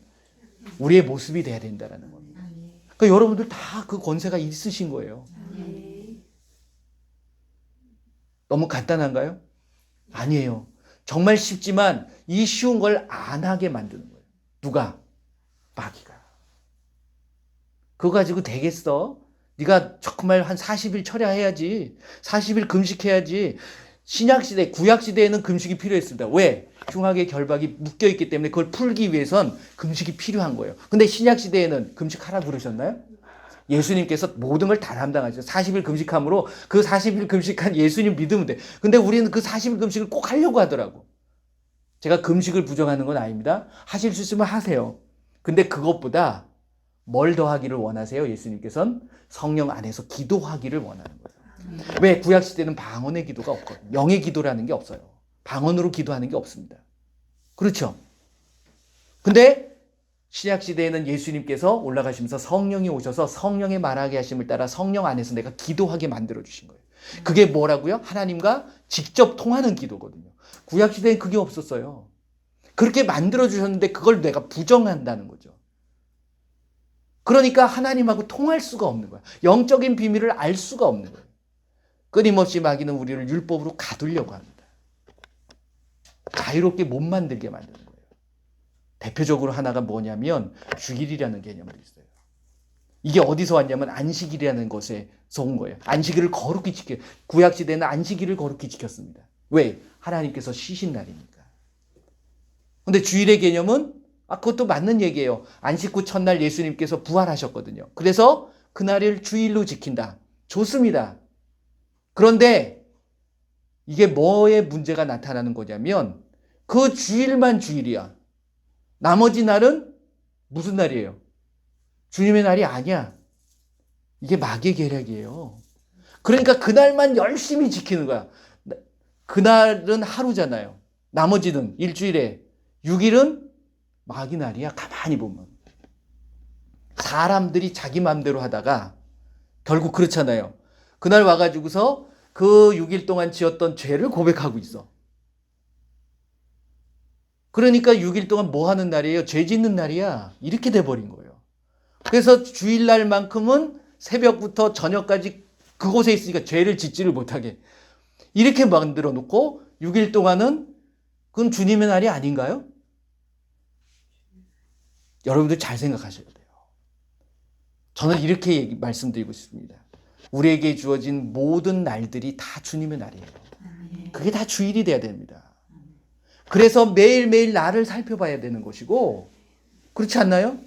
우리의 모습이 돼야 된다는 겁니다. 그러니까 여러분들 다 그 권세가 있으신 거예요. 너무 간단한가요? 아니에요. 정말 쉽지만 이 쉬운 걸 안 하게 만드는 거예요. 누가? 마귀가. 그거 가지고 되겠어? 네가 정말 한 40일 철야해야지. 40일 금식해야지. 신약시대, 구약시대에는 금식이 필요했습니다. 왜? 흉악의 결박이 묶여있기 때문에 그걸 풀기 위해선 금식이 필요한 거예요. 근데 신약시대에는 금식하라 그러셨나요? 예수님께서 모든 걸 다 담당하죠. 40일 금식함으로 그 40일 금식한 예수님 믿으면 돼. 근데 우리는 그 40일 금식을 꼭 하려고 하더라고. 제가 금식을 부정하는 건 아닙니다. 하실 수 있으면 하세요. 근데 그것보다 뭘 더하기를 원하세요? 예수님께서는 성령 안에서 기도하기를 원하는 거예요. 왜? 구약시대는 방언의 기도가 없거든요. 영의 기도라는 게 없어요. 방언으로 기도하는 게 없습니다. 그렇죠? 근데 신약시대에는 예수님께서 올라가시면서 성령이 오셔서 성령의 말하게 하심을 따라 성령 안에서 내가 기도하게 만들어주신 거예요. 그게 뭐라고요? 하나님과 직접 통하는 기도거든요. 구약시대엔 그게 없었어요. 그렇게 만들어주셨는데 그걸 내가 부정한다는 거죠. 그러니까 하나님하고 통할 수가 없는 거야. 영적인 비밀을 알 수가 없는 거예요. 끊임없이 마귀는 우리를 율법으로 가두려고 합니다. 자유롭게 못 만들게 만드는 거예요. 대표적으로 하나가 뭐냐면 주일이라는 개념도 있어요. 이게 어디서 왔냐면 안식일이라는 것에서 온 거예요. 안식일을 거룩히 지켜. 구약시대는 안식일을 거룩히 지켰습니다. 왜? 하나님께서 쉬신 날이니까. 근데 주일의 개념은 그것도 맞는 얘기예요. 안식 후 첫날 예수님께서 부활하셨거든요. 그래서 그날을 주일로 지킨다. 좋습니다. 그런데 이게 뭐에 문제가 나타나는 거냐면 그 주일만 주일이야. 나머지 날은 무슨 날이에요? 주님의 날이 아니야. 이게 마귀의 계략이에요. 그러니까 그날만 열심히 지키는 거야. 그날은 하루잖아요. 나머지는 일주일에 6일은 마귀 날이야. 가만히 보면. 사람들이 자기 마음대로 하다가 결국 그렇잖아요. 그날 와가지고서 그 6일 동안 지었던 죄를 고백하고 있어. 그러니까 6일 동안 뭐 하는 날이에요? 죄 짓는 날이야. 이렇게 돼버린 거예요. 그래서 주일날만큼은 새벽부터 저녁까지 그곳에 있으니까 죄를 짓지를 못하게. 이렇게 만들어 놓고 6일 동안은 그건 주님의 날이 아닌가요? 여러분들 잘 생각하셔야 돼요. 저는 이렇게 말씀드리고 싶습니다. 우리에게 주어진 모든 날들이 다 주님의 날이에요. 그게 다 주일이 돼야 됩니다. 그래서 매일매일 나를 살펴봐야 되는 것이고, 그렇지 않나요?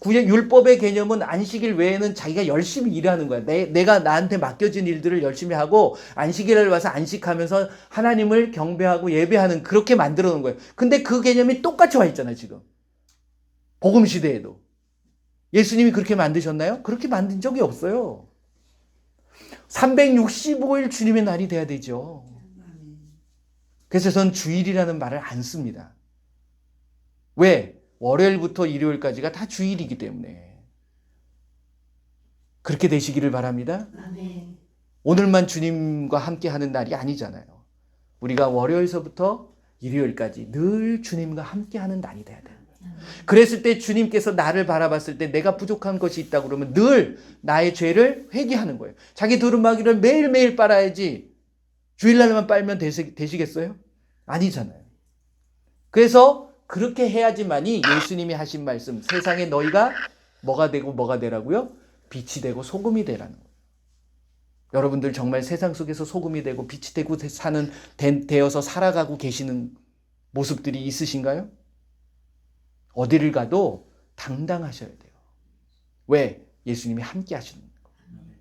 구약 율법의 개념은 안식일 외에는 자기가 열심히 일하는 거야. 내가 나한테 맡겨진 일들을 열심히 하고 안식일을 와서 안식하면서 하나님을 경배하고 예배하는 그렇게 만들어 놓은 거예요. 근데 그 개념이 똑같이 와 있잖아요, 지금. 복음 시대에도. 예수님이 그렇게 만드셨나요? 그렇게 만든 적이 없어요. 365일 주님의 날이 돼야 되죠. 그래서 저는 주일이라는 말을 안 씁니다. 왜? 월요일부터 일요일까지가 다 주일이기 때문에. 그렇게 되시기를 바랍니다. 아멘. 오늘만 주님과 함께 하는 날이 아니잖아요. 우리가 월요일서부터 일요일까지 늘 주님과 함께 하는 날이 돼야 돼요. 그랬을 때 주님께서 나를 바라봤을 때 내가 부족한 것이 있다고 그러면 늘 나의 죄를 회개하는 거예요. 자기 두루마기를 매일매일 빨아야지 주일날만 빨면 되시겠어요? 아니잖아요. 그래서 그렇게 해야지만이 예수님이 하신 말씀, 세상에 너희가 뭐가 되고 뭐가 되라고요? 빛이 되고 소금이 되라는 거예요. 여러분들 정말 세상 속에서 소금이 되고 빛이 되고 되어서 살아가고 계시는 모습들이 있으신가요? 어디를 가도 당당하셔야 돼요. 왜? 예수님이 함께 하시는 거예요.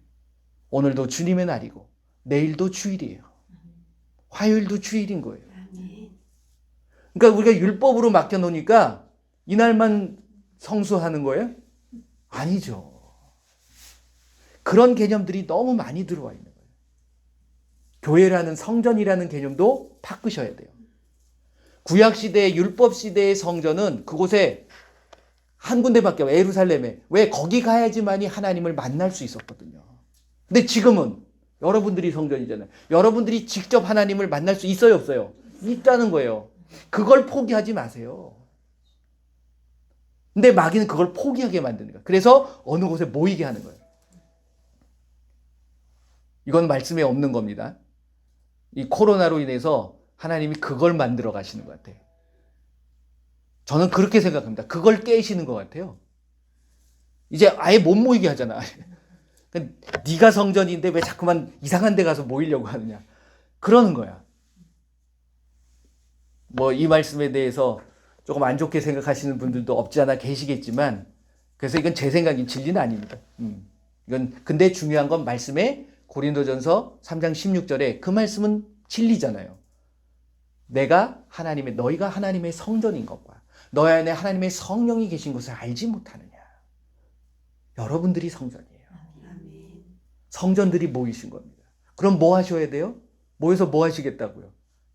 오늘도 주님의 날이고 내일도 주일이에요. 화요일도 주일인 거예요. 그러니까 우리가 율법으로 맡겨놓으니까 이날만 성수하는 거예요? 아니죠. 그런 개념들이 너무 많이 들어와 있는 거예요. 교회라는 성전이라는 개념도 바꾸셔야 돼요. 구약시대, 율법시대의 성전은 그곳에 한 군데밖에 없어요. 예루살렘에. 왜? 거기 가야지만이 하나님을 만날 수 있었거든요. 근데 지금은 여러분들이 성전이잖아요. 여러분들이 직접 하나님을 만날 수 있어요, 없어요? 있다는 거예요. 그걸 포기하지 마세요. 근데 마귀는 그걸 포기하게 만드는 거예요. 그래서 어느 곳에 모이게 하는 거예요. 이건 말씀에 없는 겁니다. 이 코로나로 인해서 하나님이 그걸 만들어 가시는 것 같아요. 저는 그렇게 생각합니다. 그걸 깨시는 것 같아요. 이제 아예 못 모이게 하잖아. 네가 성전인데 왜 자꾸만 이상한 데 가서 모이려고 하느냐. 그러는 거야. 뭐 이 말씀에 대해서 조금 안 좋게 생각하시는 분들도 없지 않아 계시겠지만 그래서 이건 제 생각인 진리는 아닙니다. 이건 근데 중요한 건 말씀에 고린도전서 3장 16절에 그 말씀은 진리잖아요. 너희가 하나님의 성전인 것과 너희 안에 하나님의 성령이 계신 것을 알지 못하느냐. 여러분들이 성전이에요. 성전들이 모이신 겁니다. 그럼 뭐 하셔야 돼요? 모여서 뭐 하시겠다고요?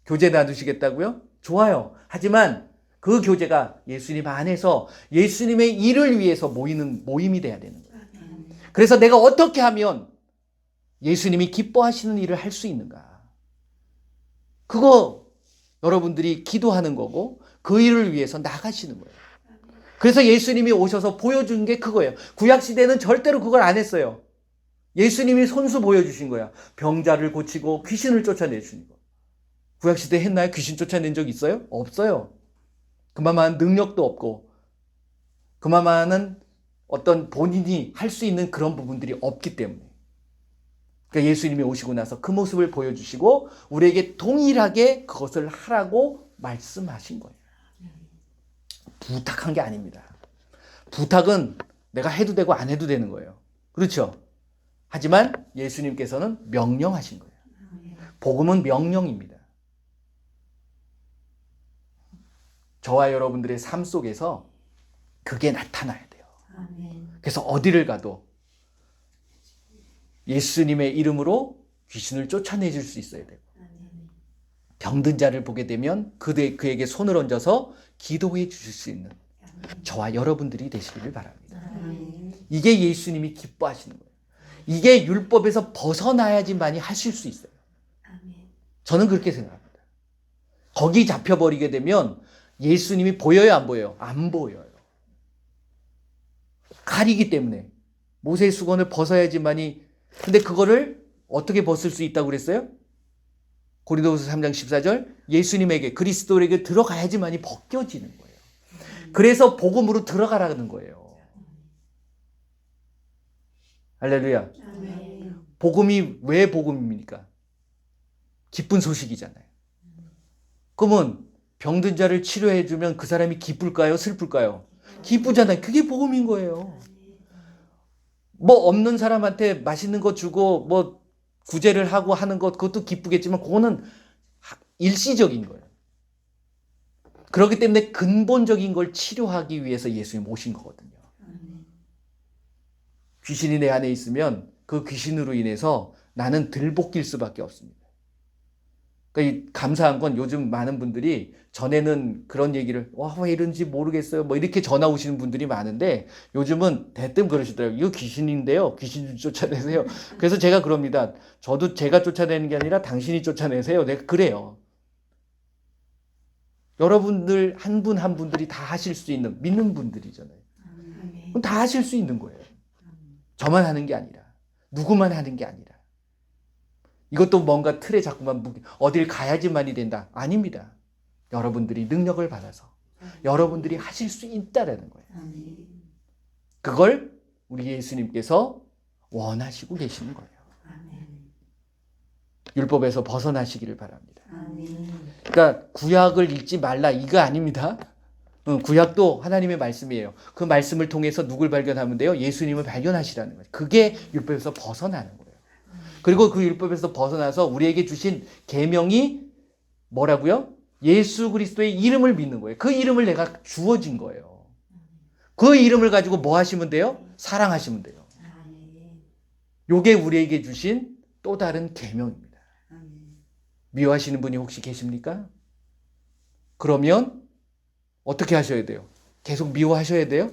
교제 나누시겠다고요? 좋아요. 하지만 그 교제가 예수님 안에서 예수님의 일을 위해서 모이는 모임이 돼야 되는 거예요. 그래서 내가 어떻게 하면 예수님이 기뻐하시는 일을 할 수 있는가? 그거 여러분들이 기도하는 거고 그 일을 위해서 나가시는 거예요. 그래서 예수님이 오셔서 보여준 게 그거예요. 구약시대는 절대로 그걸 안 했어요. 예수님이 손수 보여주신 거야. 병자를 고치고 귀신을 쫓아내주신 거. 구약시대 했나요? 귀신 쫓아낸 적 있어요? 없어요. 그만한 능력도 없고 그만한 어떤 본인이 할 수 있는 그런 부분들이 없기 때문에. 그러니까 예수님이 오시고 나서 그 모습을 보여주시고 우리에게 동일하게 그것을 하라고 말씀하신 거예요. 부탁한 게 아닙니다. 부탁은 내가 해도 되고 안 해도 되는 거예요. 그렇죠? 하지만 예수님께서는 명령하신 거예요. 복음은 명령입니다. 저와 여러분들의 삶 속에서 그게 나타나야 돼요. 그래서 어디를 가도 예수님의 이름으로 귀신을 쫓아내줄 수 있어야 되고 병든 자를 보게 되면 그에게 손을 얹어서 기도해 주실 수 있는 저와 여러분들이 되시기를 바랍니다. 이게 예수님이 기뻐하시는 거예요. 이게 율법에서 벗어나야지만이 하실 수 있어요. 저는 그렇게 생각합니다. 거기 잡혀버리게 되면 예수님이 보여요, 안 보여요? 안 보여요. 가리기 때문에 모세의 수건을 벗어야지만이. 근데 그거를 어떻게 벗을 수 있다고 그랬어요? 고린도후서 3장 14절 예수님에게 그리스도에게 들어가야지만이 벗겨지는 거예요. 그래서 복음으로 들어가라는 거예요. 할렐루야. 복음이 왜 복음입니까? 기쁜 소식이잖아요. 그러면 병든 자를 치료해 주면 그 사람이 기쁠까요? 슬플까요? 기쁘잖아요. 그게 복음인 거예요. 뭐 없는 사람한테 맛있는 거 주고 뭐 구제를 하고 하는 것 그것도 기쁘겠지만 그거는 일시적인 거예요. 그렇기 때문에 근본적인 걸 치료하기 위해서 예수님 오신 거거든요. 귀신이 내 안에 있으면 그 귀신으로 인해서 나는 들볶일 수밖에 없습니다. 그러니까 감사한 건 요즘 많은 분들이 전에는 그런 얘기를 왜 이런지 모르겠어요. 뭐 이렇게 전화 오시는 분들이 많은데 요즘은 대뜸 그러시더라고요. 이거 귀신인데요. 귀신 좀 쫓아내세요. 그래서 제가 그럽니다. 저도 제가 쫓아내는 게 아니라 당신이 쫓아내세요. 내가 그래요. 여러분들 한 분 한 분들이 다 하실 수 있는 믿는 분들이잖아요. 그럼 다 하실 수 있는 거예요. 저만 하는 게 아니라 누구만 하는 게 아니라 이것도 뭔가 틀에 자꾸만 어딜 가야지만이 된다. 아닙니다. 여러분들이 능력을 받아서 여러분들이 하실 수 있다라는 거예요. 그걸 우리 예수님께서 원하시고 계시는 거예요. 율법에서 벗어나시기를 바랍니다. 그러니까 구약을 읽지 말라 이거 아닙니다. 구약도 하나님의 말씀이에요. 그 말씀을 통해서 누굴 발견하면 돼요? 예수님을 발견하시라는 거예요. 그게 율법에서 벗어나는 거예요. 그리고 그 율법에서 벗어나서 우리에게 주신 계명이 뭐라고요? 예수 그리스도의 이름을 믿는 거예요. 그 이름을 내가 주어진 거예요. 그 이름을 가지고 뭐 하시면 돼요? 사랑하시면 돼요. 요게 우리에게 주신 또 다른 계명입니다. 미워하시는 분이 혹시 계십니까? 그러면 어떻게 하셔야 돼요? 계속 미워하셔야 돼요?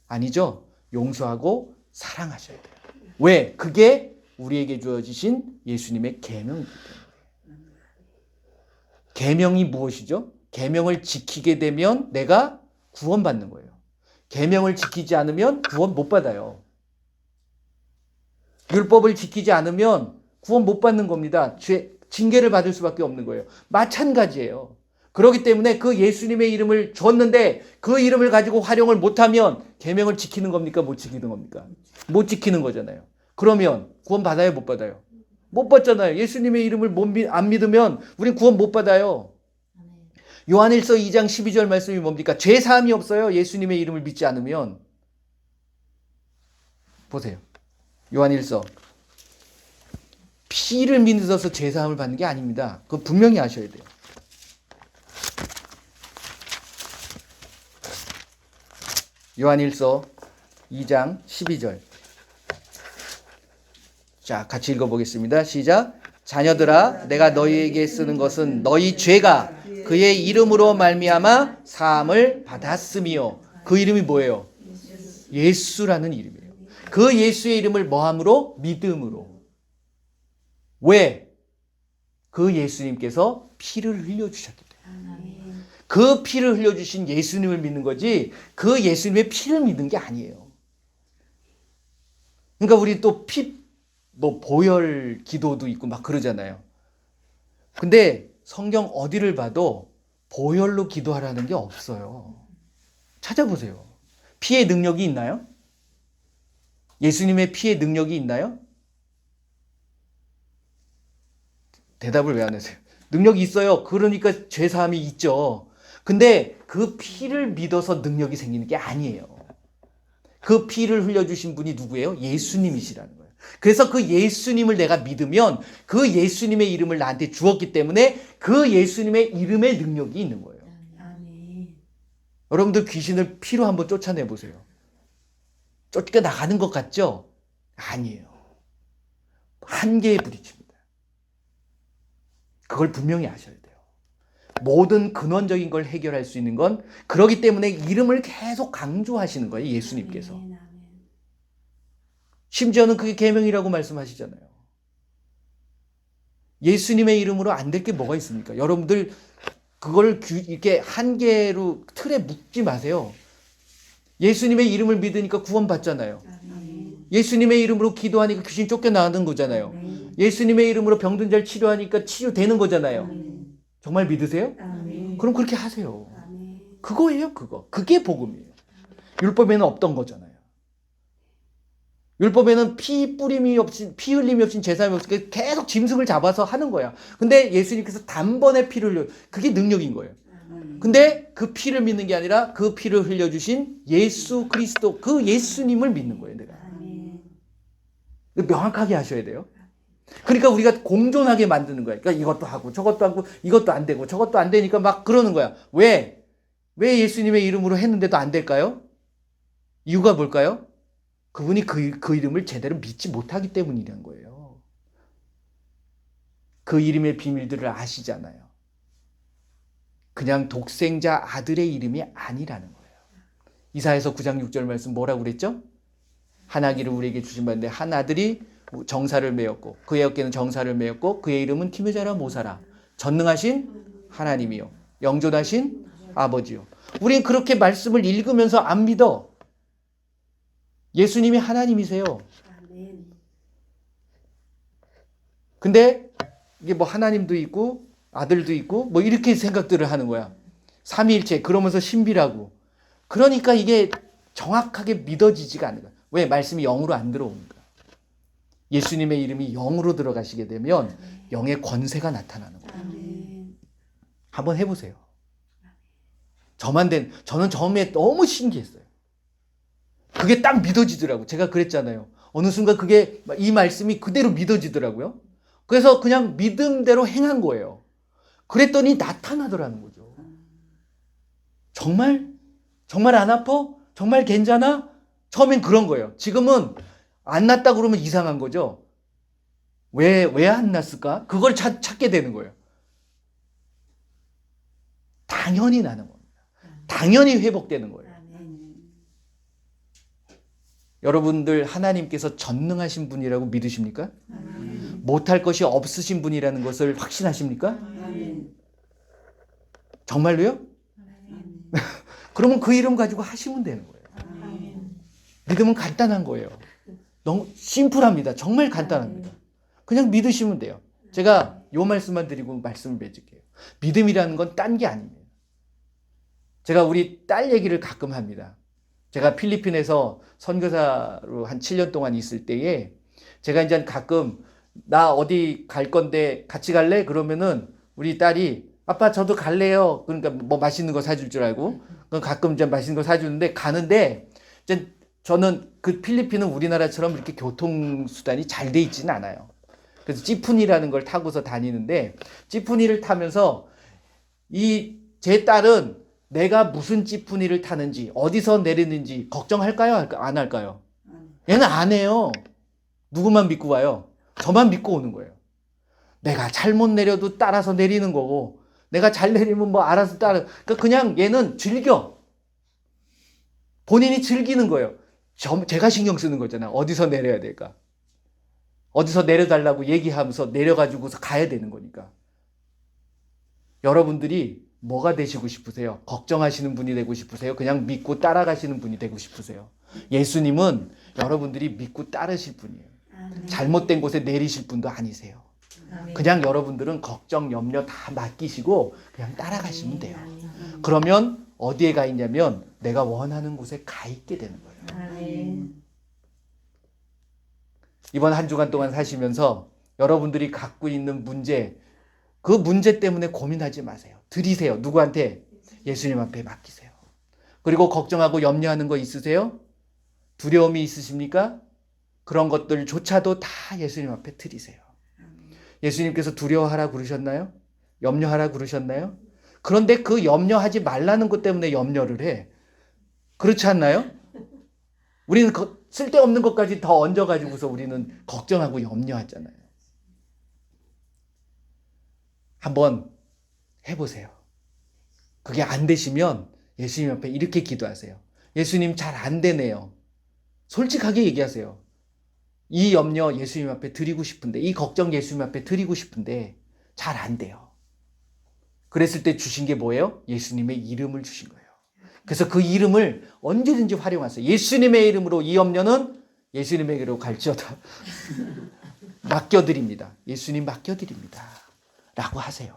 아니죠. 용서하고 사랑하셔야 돼요. 왜? 그게 우리에게 주어지신 예수님의 계명이기 때문에. 계명이 무엇이죠? 계명을 지키게 되면 내가 구원받는 거예요. 계명을 지키지 않으면 구원 못 받아요. 율법을 지키지 않으면 구원 못 받는 겁니다. 징계를 받을 수밖에 없는 거예요. 마찬가지예요. 그렇기 때문에 그 예수님의 이름을 줬는데 그 이름을 가지고 활용을 못하면 계명을 지키는 겁니까? 못 지키는 겁니까? 못 지키는 거잖아요. 그러면 구원 받아요? 못 받아요? 못 받잖아요. 예수님의 이름을 안 믿으면 우린 구원 못 받아요. 요한일서 2장 12절 말씀이 뭡니까? 죄사함이 없어요. 예수님의 이름을 믿지 않으면. 보세요. 요한 1서. 피를 믿어서 죄사함을 받는 게 아닙니다. 그거 분명히 아셔야 돼요. 요한 1서 2장 12절. 자, 같이 읽어보겠습니다. 시작. 자녀들아, 내가 너희에게 쓰는 것은 너희 죄가 그의 이름으로 말미암아 사함을 받았음이요. 그 이름이 뭐예요? 예수라는 이름이에요. 그 예수의 이름을 뭐함으로? 믿음으로. 왜? 그 예수님께서 피를 흘려주셨기 때문에. 그 피를 흘려주신 예수님을 믿는 거지 그 예수님의 피를 믿는 게 아니에요. 그러니까 우리 또 보혈 기도도 있고 막 그러잖아요. 근데 성경 어디를 봐도 보혈로 기도하라는 게 없어요. 찾아보세요. 피의 능력이 있나요? 예수님의 피의 능력이 있나요? 대답을 왜 안 하세요? 능력이 있어요. 그러니까 죄사함이 있죠. 근데 그 피를 믿어서 능력이 생기는 게 아니에요. 그 피를 흘려주신 분이 누구예요? 예수님이시라는 거예요. 그래서 그 예수님을 내가 믿으면 그 예수님의 이름을 나한테 주었기 때문에 그 예수님의 이름의 능력이 있는 거예요. 여러분들 귀신을 피로 한번 쫓아내 보세요. 쫓겨 나가는 것 같죠? 아니에요. 한계에 부딪힙니다. 그걸 분명히 아셔야 돼요. 모든 근원적인 걸 해결할 수 있는 건 그렇기 때문에 이름을 계속 강조하시는 거예요. 예수님께서. 심지어는 그게 계명이라고 말씀하시잖아요. 예수님의 이름으로 안 될 게 뭐가 있습니까? 여러분들 그걸 이렇게 한계로 틀에 묶지 마세요. 예수님의 이름을 믿으니까 구원받잖아요. 예수님의 이름으로 기도하니까 귀신 쫓겨나가는 거잖아요. 예수님의 이름으로 병든 자를 치료하니까 치유되는 거잖아요. 정말 믿으세요? 그럼 그렇게 하세요. 그거예요, 그거. 그게 복음이에요. 율법에는 없던 거잖아요. 율법에는 피 뿌림이 없이, 피 흘림이 없이 제사함이 없으니까 계속 짐승을 잡아서 하는 거야. 근데 예수님께서 단번에 피를 흘려, 그게 능력인 거예요. 근데 그 피를 믿는 게 아니라 그 피를 흘려주신 예수 그리스도, 그 예수님을 믿는 거예요, 내가. 명확하게 하셔야 돼요. 그러니까 우리가 공존하게 만드는 거예요. 그러니까 이것도 하고 저것도 하고 이것도 안 되고 저것도 안 되니까 막 그러는 거야. 왜? 왜 예수님의 이름으로 했는데도 안 될까요? 이유가 뭘까요? 그분이 그 이름을 제대로 믿지 못하기 때문이라는 거예요. 그 이름의 비밀들을 아시잖아요. 그냥 독생자 아들의 이름이 아니라는 거예요. 이사야서 9장 6절 말씀 뭐라고 그랬죠? 한 아기를 우리에게 주신 바인데 한 아들이 정사를 메었고 그의 어깨는 정사를 메었고 그의 이름은 티묘자라 모사라. 전능하신 하나님이요 영존하신 아버지요. 우린 그렇게 말씀을 읽으면서 안 믿어. 예수님이 하나님이세요. 근데 이게 뭐 하나님도 있고 아들도 있고 뭐 이렇게 생각들을 하는 거야. 삼위일체 그러면서 신비라고. 그러니까 이게 정확하게 믿어지지가 않는 거야. 왜? 말씀이 영으로 안 들어오니까. 예수님의 이름이 영으로 들어가시게 되면 영의 권세가 나타나는 거예요. 한번 해보세요. 저는 처음에 너무 신기했어요. 그게 딱 믿어지더라고요. 제가 그랬잖아요. 어느 순간 그게 이 말씀이 그대로 믿어지더라고요. 그래서 그냥 믿음대로 행한 거예요. 그랬더니 나타나더라는 거죠. 정말? 정말 안 아파? 정말 괜찮아? 처음엔 그런 거예요. 지금은 안 났다 그러면 이상한 거죠. 왜 안 났을까? 그걸 찾게 되는 거예요. 당연히 나는 겁니다. 당연히 회복되는 거예요. 여러분들 하나님께서 전능하신 분이라고 믿으십니까? 못할 것이 없으신 분이라는 것을 확신하십니까? 정말로요? 그러면 그 이름 가지고 하시면 되는 거예요. 믿음은 간단한 거예요. 너무 심플합니다. 정말 간단합니다. 그냥 믿으시면 돼요. 제가 요 말씀만 드리고 말씀을 맺을게요. 믿음이라는 건 딴 게 아닙니다. 제가 우리 딸 얘기를 가끔 합니다. 제가 필리핀에서 선교사로 한 7년 동안 있을 때에 제가 이제 가끔 나 어디 갈 건데 같이 갈래? 그러면은 우리 딸이 아빠 저도 갈래요. 그러니까 뭐 맛있는 거 사줄 줄 알고 가끔 이제 맛있는 거 사주는데 가는데 이제 저는 그 필리핀은 우리나라처럼 이렇게 교통수단이 잘 돼 있지는 않아요. 그래서 찌푸니라는 걸 타고서 다니는데, 찌푸니를 타면서 제 딸은 내가 무슨 찌푸니를 타는지, 어디서 내리는지 걱정할까요? 안 할까요? 얘는 안 해요. 누구만 믿고 와요? 저만 믿고 오는 거예요. 내가 잘못 내려도 따라서 내리는 거고, 내가 잘 내리면 뭐 알아서 따라. 그러니까 그냥 얘는 즐겨. 본인이 즐기는 거예요. 제가 신경 쓰는 거잖아요. 어디서 내려야 될까? 어디서 내려달라고 얘기하면서 내려가지고서 가야 되는 거니까. 여러분들이 뭐가 되시고 싶으세요? 걱정하시는 분이 되고 싶으세요? 그냥 믿고 따라가시는 분이 되고 싶으세요? 예수님은 여러분들이 믿고 따르실 분이에요. 잘못된 곳에 내리실 분도 아니세요. 그냥 여러분들은 걱정, 염려 다 맡기시고 그냥 따라가시면 돼요. 그러면 어디에 가 있냐면 내가 원하는 곳에 가 있게 되는 거예요. 이번 한 주간 동안 사시면서 여러분들이 갖고 있는 문제, 그 문제 때문에 고민하지 마세요. 드리세요. 누구한테? 예수님 앞에 맡기세요. 그리고 걱정하고 염려하는 거 있으세요? 두려움이 있으십니까? 그런 것들조차도 다 예수님 앞에 드리세요. 예수님께서 두려워하라 그러셨나요? 염려하라 그러셨나요? 그런데 그 염려하지 말라는 것 때문에 염려를 해. 그렇지 않나요? 우리는 쓸데없는 것까지 더 얹어가지고서 우리는 걱정하고 염려하잖아요. 한번 해보세요. 그게 안 되시면 예수님 앞에 이렇게 기도하세요. 예수님 잘 안 되네요. 솔직하게 얘기하세요. 이 염려 예수님 앞에 드리고 싶은데, 이 걱정 예수님 앞에 드리고 싶은데 잘 안 돼요. 그랬을 때 주신 게 뭐예요? 예수님의 이름을 주신 거예요. 그래서 그 이름을 언제든지 활용하세요. 예수님의 이름으로 이 염려는 예수님에게로 갈지어다. 맡겨드립니다. 예수님 맡겨드립니다. 라고 하세요.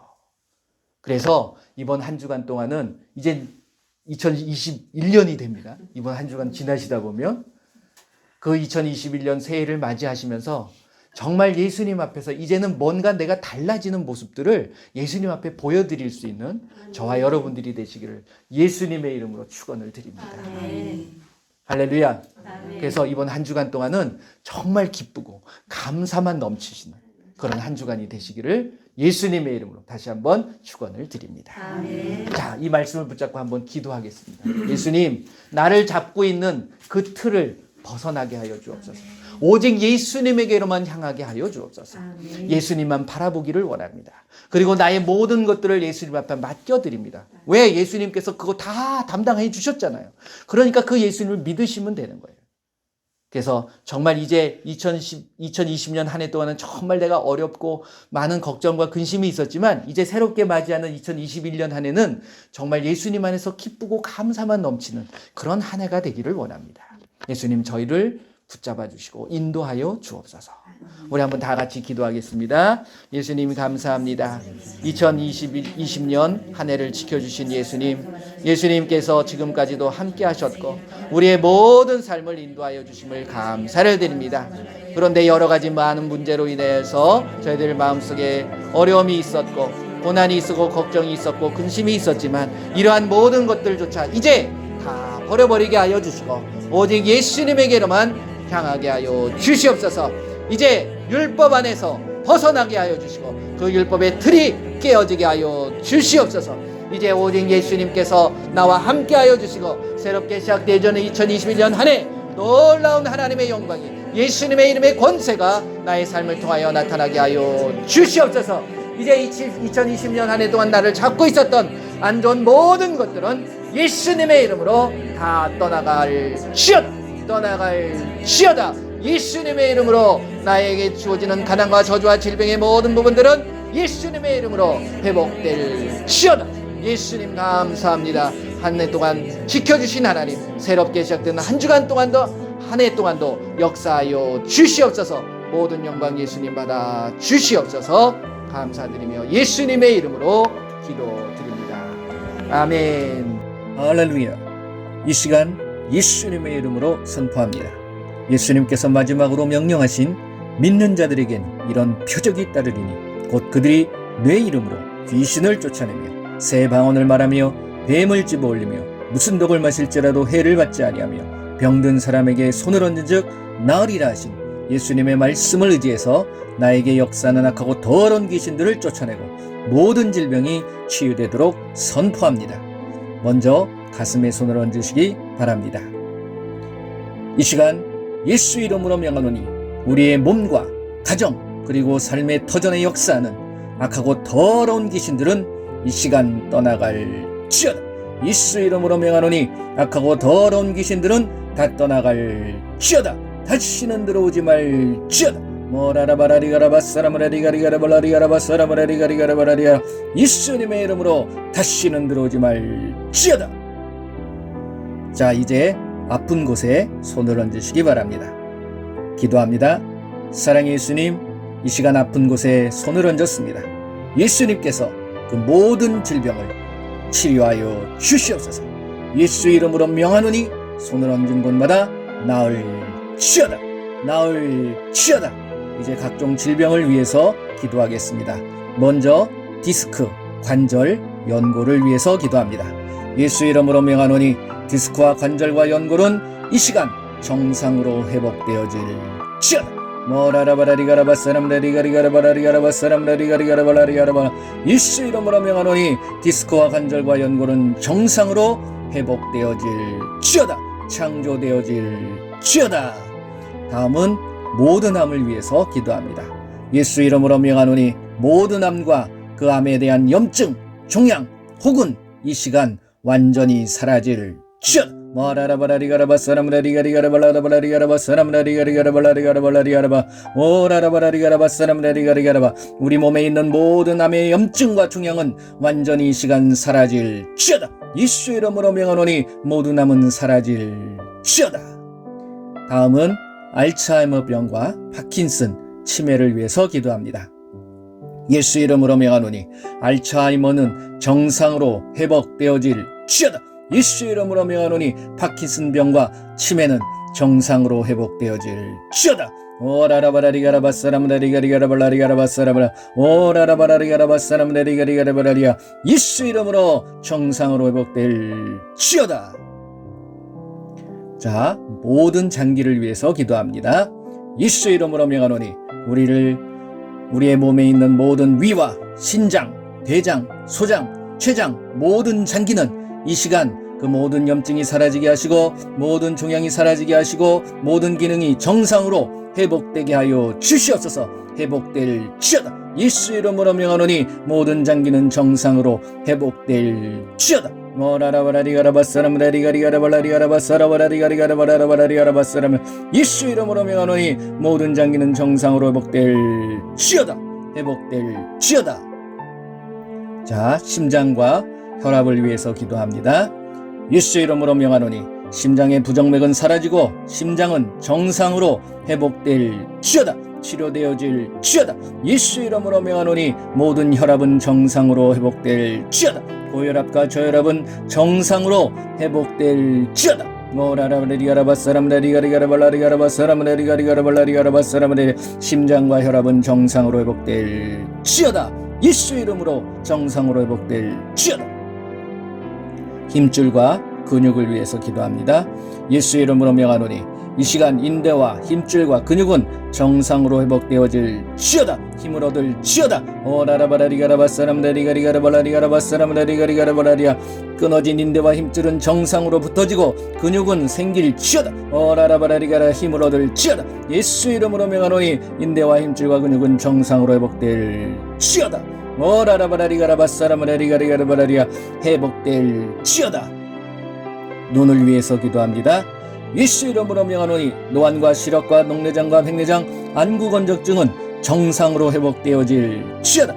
그래서 이번 한 주간 동안은 이제 2021년이 됩니다. 이번 한 주간 지나시다 보면 그 2021년 새해를 맞이하시면서 정말 예수님 앞에서 이제는 뭔가 내가 달라지는 모습들을 예수님 앞에 보여드릴 수 있는 저와 여러분들이 되시기를 예수님의 이름으로 축원을 드립니다. 할렐루야. 그래서 이번 한 주간 동안은 정말 기쁘고 감사만 넘치시는 그런 한 주간이 되시기를 예수님의 이름으로 다시 한번 축원을 드립니다. 자, 이 말씀을 붙잡고 한번 기도하겠습니다. 예수님, 나를 잡고 있는 그 틀을 벗어나게 하여 주옵소서. 오직 예수님에게로만 향하게 하여 주옵소서. 예수님만 바라보기를 원합니다. 그리고 나의 모든 것들을 예수님 앞에 맡겨드립니다. 왜? 예수님께서 그거 다 담당해 주셨잖아요. 그러니까 그 예수님을 믿으시면 되는 거예요. 그래서 정말 이제 2020년 한 해 동안은 정말 내가 어렵고 많은 걱정과 근심이 있었지만 이제 새롭게 맞이하는 2021년 한 해는 정말 예수님 안에서 기쁘고 감사만 넘치는 그런 한 해가 되기를 원합니다. 예수님 저희를 붙잡아 주시고 인도하여 주옵소서. 우리 한번 다 같이 기도하겠습니다. 예수님 감사합니다. 2020년 한 해를 지켜주신 예수님, 예수님께서 지금까지도 함께 하셨고 우리의 모든 삶을 인도하여 주심을 감사를 드립니다. 그런데 여러 가지 많은 문제로 인해서 저희들 마음속에 어려움이 있었고 고난이 있었고 걱정이 있었고 근심이 있었지만 이러한 모든 것들조차 이제 다 버려버리게 하여 주시고 오직 예수님에게로만 향하게 하여 주시옵소서. 이제 율법 안에서 벗어나게 하여 주시고 그 율법의 틀이 깨어지게 하여 주시옵소서. 이제 오직 예수님께서 나와 함께 하여 주시고 새롭게 시작되어지는 2021년 한 해 놀라운 하나님의 영광이 예수님의 이름의 권세가 나의 삶을 통하여 나타나게 하여 주시옵소서. 이제 2020년 한 해 동안 나를 잡고 있었던 안 좋은 모든 것들은 예수님의 이름으로 다 떠나갈지어다. 예수님의 이름으로 나에게 주어지는 가난과 저주와 질병의 모든 부분들은 예수님의 이름으로 회복될지어다. 예수님 감사합니다. 한 해 동안 지켜주신 하나님, 새롭게 시작되는 한 주간 동안도 한 해 동안도 역사하여 주시옵소서. 모든 영광 예수님 받아 주시옵소서. 감사드리며 예수님의 이름으로 기도드립니다. 아멘. 할렐루야. 이 시간 예수님의 이름으로 선포합니다. 예수님께서 마지막으로 명령하신 믿는 자들에겐 이런 표적이 따르리니 곧 그들이 내 이름으로 귀신을 쫓아내며 새 방언을 말하며 뱀을 집어올리며 무슨 독을 마실지라도 해를 받지 아니하며 병든 사람에게 손을 얹은 즉 나으리라 하신 예수님의 말씀을 의지해서 나에게 역사하는 악하고 더러운 귀신들을 쫓아내고 모든 질병이 치유되도록 선포합니다. 먼저 가슴에 손을 얹으시기 바랍니다. 이 시간 예수 이름으로 명하노니 우리의 몸과 가정 그리고 삶의 터전에 역사하는 악하고 더러운 귀신들은 이 시간 떠나갈지어다. 예수 이름으로 명하노니 악하고 더러운 귀신들은 다 떠나갈지어다. 다시는 들어오지 말지어다. 모라라바라리가라바사라마라리가리가라발라리가라바사라마라리가리가라발라리가 예수님의 이름으로 다시는 들어오지 말지어다. 자, 이제 아픈 곳에 손을 얹으시기 바랍니다. 기도합니다. 사랑의 예수님, 이 시간 아픈 곳에 손을 얹었습니다. 예수님께서 그 모든 질병을 치료하여 주시옵소서. 예수 이름으로 명하노니 손을 얹은 곳마다 나을지어다. 나을지어다. 이제 각종 질병을 위해서 기도하겠습니다. 먼저 디스크, 관절, 연골을 위해서 기도합니다. 예수 이름으로 명하노니 디스크와 관절과 연골은 이 시간 정상으로 회복되어질지어다. 모라라바라리가라바사람라리가리가라바라리가라바사람라리가리가라발라리가라바 예수 이름으로 명하노니 디스크와 관절과 연골은 정상으로 회복되어질지어다. 창조되어질지어다. 다음은 모든 암을 위해서 기도합니다. 예수 이름으로 명하노니 모든 암과 그 암에 대한 염증, 종양 혹은 이 시간 완전히 사라질지어다. 우리 몸에 있는 모든 암의 염증과 종양은 완전히 이 시간 사라질지어다. 예수 이름으로 명하노니 모든 암은 사라질지어다. 다음은 알츠하이머 병과 파킨슨, 치매를 위해서 기도합니다. 예수 이름으로 명하노니 알츠하이머는 정상으로 회복되어질지어다. 예수 이름으로 명하노니 파킨슨 병과 치매는 정상으로 회복되어질지어다. 오라라바라리가라바사람라리가리가라발라리가라바사람라 오라라바라리가라바사람라리가리가라발라리아 예수 이름으로 정상으로 회복될지어다. 자, 모든 장기를 위해서 기도합니다. 예수 이름으로 명하노니 우리의 몸에 있는 모든 위와 신장, 대장, 소장, 췌장 모든 장기는 이 시간 그 모든 염증이 사라지게 하시고 모든 종양이 사라지게 하시고 모든 기능이 정상으로 회복되게 하여 주시옵소서. 회복될지어다. 예수 이름으로 명하노니 모든 장기는 정상으로 회복될지어다. 예수 이름으로 명하노니 모든 장기는 정상으로 회복될지어다. 회복될지어다. 자, 심장과 혈압을 위해서 기도합니다. 예수 이름으로 명하노니 심장의 부정맥은 사라지고 심장은 정상으로 회복될지어다. 치료되어질지어다. 예수 이름으로 명하노니 모든 혈압은 정상으로 회복될지어다. 고혈압과 저혈압은 정상으로 회복될지어다. 심장과 혈압은 정상으로 회복될지어다. 예수 이름으로 정상으로 회복될지어다. 힘줄과 근육을 위해서 기도합니다. 예수 이름으로 명하노니 이 시간 인대와 힘줄과 근육은 정상으로 회복되어질지어다. 힘을 얻을지어다. 오라라바라리가라바사람라리가리가라발라리가라바사람라리가리가라발라리아 끊어진 인대와 힘줄은 정상으로 붙어지고 근육은 생길지어다. 오라라바라리가라 힘을 얻을지어다. 예수 이름으로 명하노니 인대와 힘줄과 근육은 정상으로 회복될지어다. 오라라바라리가라바사람라리가리가라발라리아 회복될지어다. 눈을 위해서 기도합니다. 예수 이름으로 명하노니 노안과 시력과 녹내장과 백내장, 안구건조증은 정상으로 회복되어질지어다.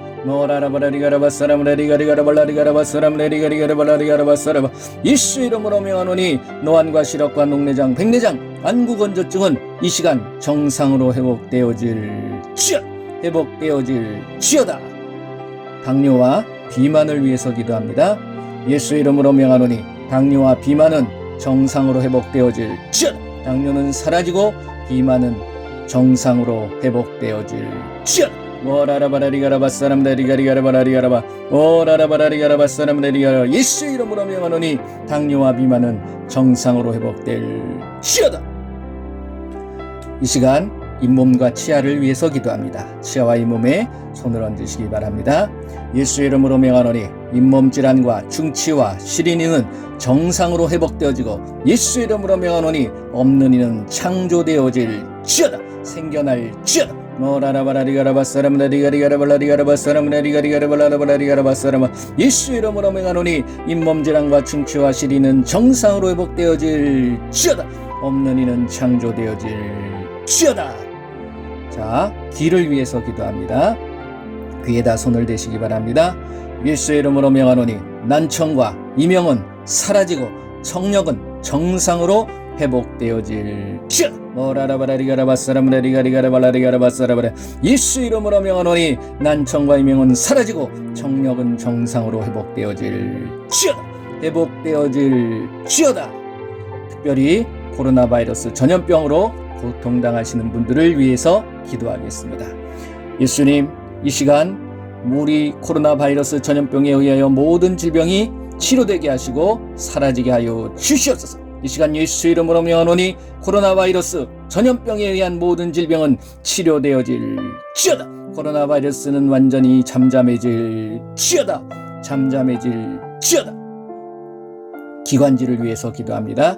예수 이름으로 명하노니 노안과 시력과 녹내장, 백내장, 안구건조증은 이 시간 정상으로 회복되어질지어다. 회복되어질지어다. 당뇨와 비만을 위해서 기도합니다. 예수 이름으로 명하노니 당뇨와 비만은 정상으로 회복되어질지어다. 당뇨는 사라지고 비만은 정상으로 회복되어질지어다. 오라라바라리가라바사람다리가리가라바라리가라바 오라라바라리가라바사람다리가라 예수 이름으로 명하노니 당뇨와 비만은 정상으로 회복될지어다. 이 시간 잇몸과 치아를 위해서 기도합니다. 치아와 잇몸에 손을 얹으시기 바랍니다. 예수 이름으로 명하노니 잇몸 질환과 충치와 시린이는 정상으로 회복되어지고 예수 이름으로 명하노니 없는 이는 창조되어질지어다. 생겨날지어다. 모라라바라리가라바사람다리가리가라발라리가라바사람다리가리가라발라리가라바사람 예수 이름으로 명하노니 잇몸 질환과 충치와 시린은 정상으로 회복되어질지어다. 없는 이는 창조되어질지어다. 자, 귀를 위해서 기도합니다. 귀에다 손을 대시기 바랍니다. 예수 이름으로 명하노니 난청과 이명은 사라지고 청력은 정상으로 회복되어질지어다. 모라라바라리가라바사람다리가리가라발라리가라바사람다리가라 예수 이름으로 명하노니 난청과 이명은 사라지고 청력은 정상으로 회복되어질지어다. 회복되어질지어다. 특별히 코로나 바이러스 전염병으로 고통당하시는 분들을 위해서 기도하겠습니다. 예수님, 이 시간 우리 코로나 바이러스 전염병에 의하여 모든 질병이 치료되게 하시고 사라지게 하여 주시옵소서. 이 시간 예수 이름으로 명하노니 코로나 바이러스 전염병에 의한 모든 질병은 치료되어질지어다. 코로나 바이러스는 완전히 잠잠해질지어다. 잠잠해질지어다. 기관지를 위해서 기도합니다.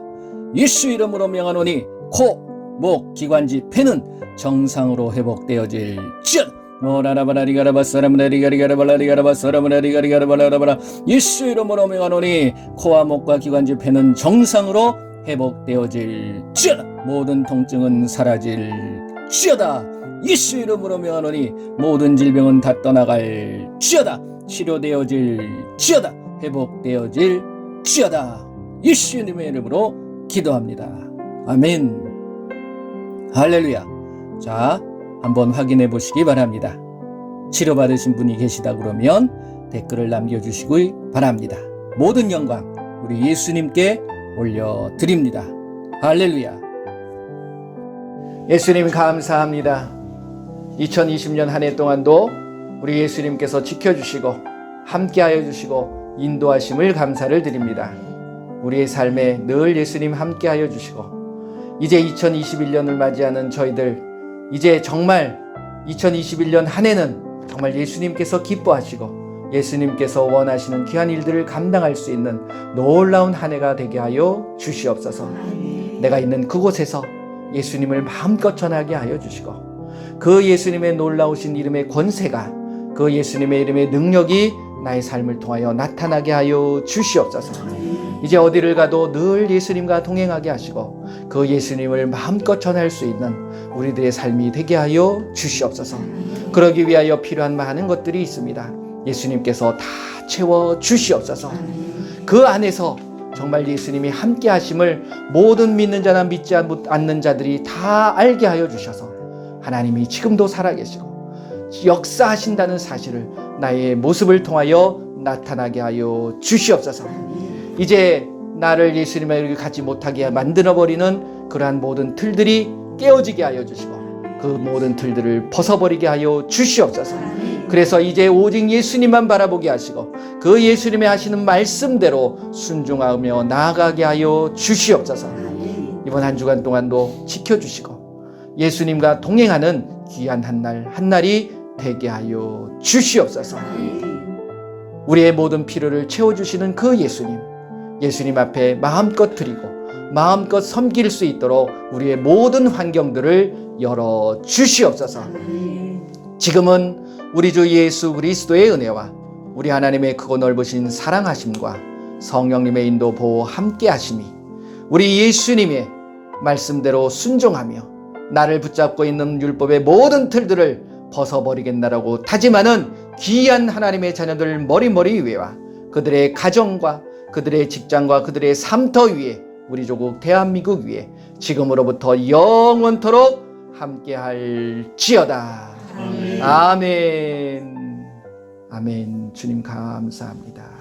예수 이름으로 명하노니 코, 목, 기관지, 폐는 정상으로 회복되어질지어다. 모라라바라리가라바사람다리가리가라발라리가라바사람다리가리가라발라리가라바라 예수 이름으로 명하노니 코와 목과 기관지, 폐는 정상으로 회복되어질지어다. 모든 통증은 사라질지어다. 예수 이름으로 명하노니 모든 질병은 다 떠나갈지어다. 치료되어질지어다. 회복되어질지어다. 예수님의 이름으로 기도합니다. 아멘. 할렐루야. 자, 한번 확인해 보시기 바랍니다. 치료받으신 분이 계시다 그러면 댓글을 남겨주시기 바랍니다. 모든 영광 우리 예수님께 올려드립니다. 할렐루야. 예수님 감사합니다. 2020년 한 해 동안도 우리 예수님께서 지켜주시고 함께하여 주시고 인도하심을 감사를 드립니다. 우리의 삶에 늘 예수님 함께하여 주시고 이제 2021년을 맞이하는 저희들 이제 정말 2021년 한 해는 정말 예수님께서 기뻐하시고 예수님께서 원하시는 귀한 일들을 감당할 수 있는 놀라운 한 해가 되게 하여 주시옵소서. 내가 있는 그곳에서 예수님을 마음껏 전하게 하여 주시고 그 예수님의 놀라우신 이름의 권세가 그 예수님의 이름의 능력이 나의 삶을 통하여 나타나게 하여 주시옵소서. 이제 어디를 가도 늘 예수님과 동행하게 하시고 그 예수님을 마음껏 전할 수 있는 우리들의 삶이 되게 하여 주시옵소서. 그러기 위하여 필요한 많은 것들이 있습니다. 예수님께서 다 채워 주시옵소서. 그 안에서 정말 예수님이 함께 하심을 모든 믿는 자나 믿지 않는 자들이 다 알게 하여 주셔서 하나님이 지금도 살아계시고 역사하신다는 사실을 나의 모습을 통하여 나타나게 하여 주시옵소서. 이제 나를 예수님과 같이 못하게 만들어버리는 그러한 모든 틀들이 깨어지게 하여 주시고 그 모든 틀들을 벗어버리게 하여 주시옵소서. 그래서 이제 오직 예수님만 바라보게 하시고 그 예수님의 하시는 말씀대로 순종하며 나아가게 하여 주시옵소서. 이번 한 주간 동안도 지켜주시고 예수님과 동행하는 귀한 한날이 되게 하여 주시옵소서. 우리의 모든 필요를 채워주시는 그 예수님 앞에 마음껏 드리고 마음껏 섬길 수 있도록 우리의 모든 환경들을 열어 주시옵소서. 지금은 우리 주 예수 그리스도의 은혜와 우리 하나님의 크고 넓으신 사랑하심과 성령님의 인도 보호 함께 하심이 우리 예수님의 말씀대로 순종하며 나를 붙잡고 있는 율법의 모든 틀들을 벗어버리겠나라고 다짐하는 귀한 하나님의 자녀들 머리머리 위에와 그들의 가정과 그들의 직장과 그들의 삶터 위에 우리 조국 대한민국 위에 지금으로부터 영원토록 함께할지어다. 아멘. 아멘. 주님 감사합니다.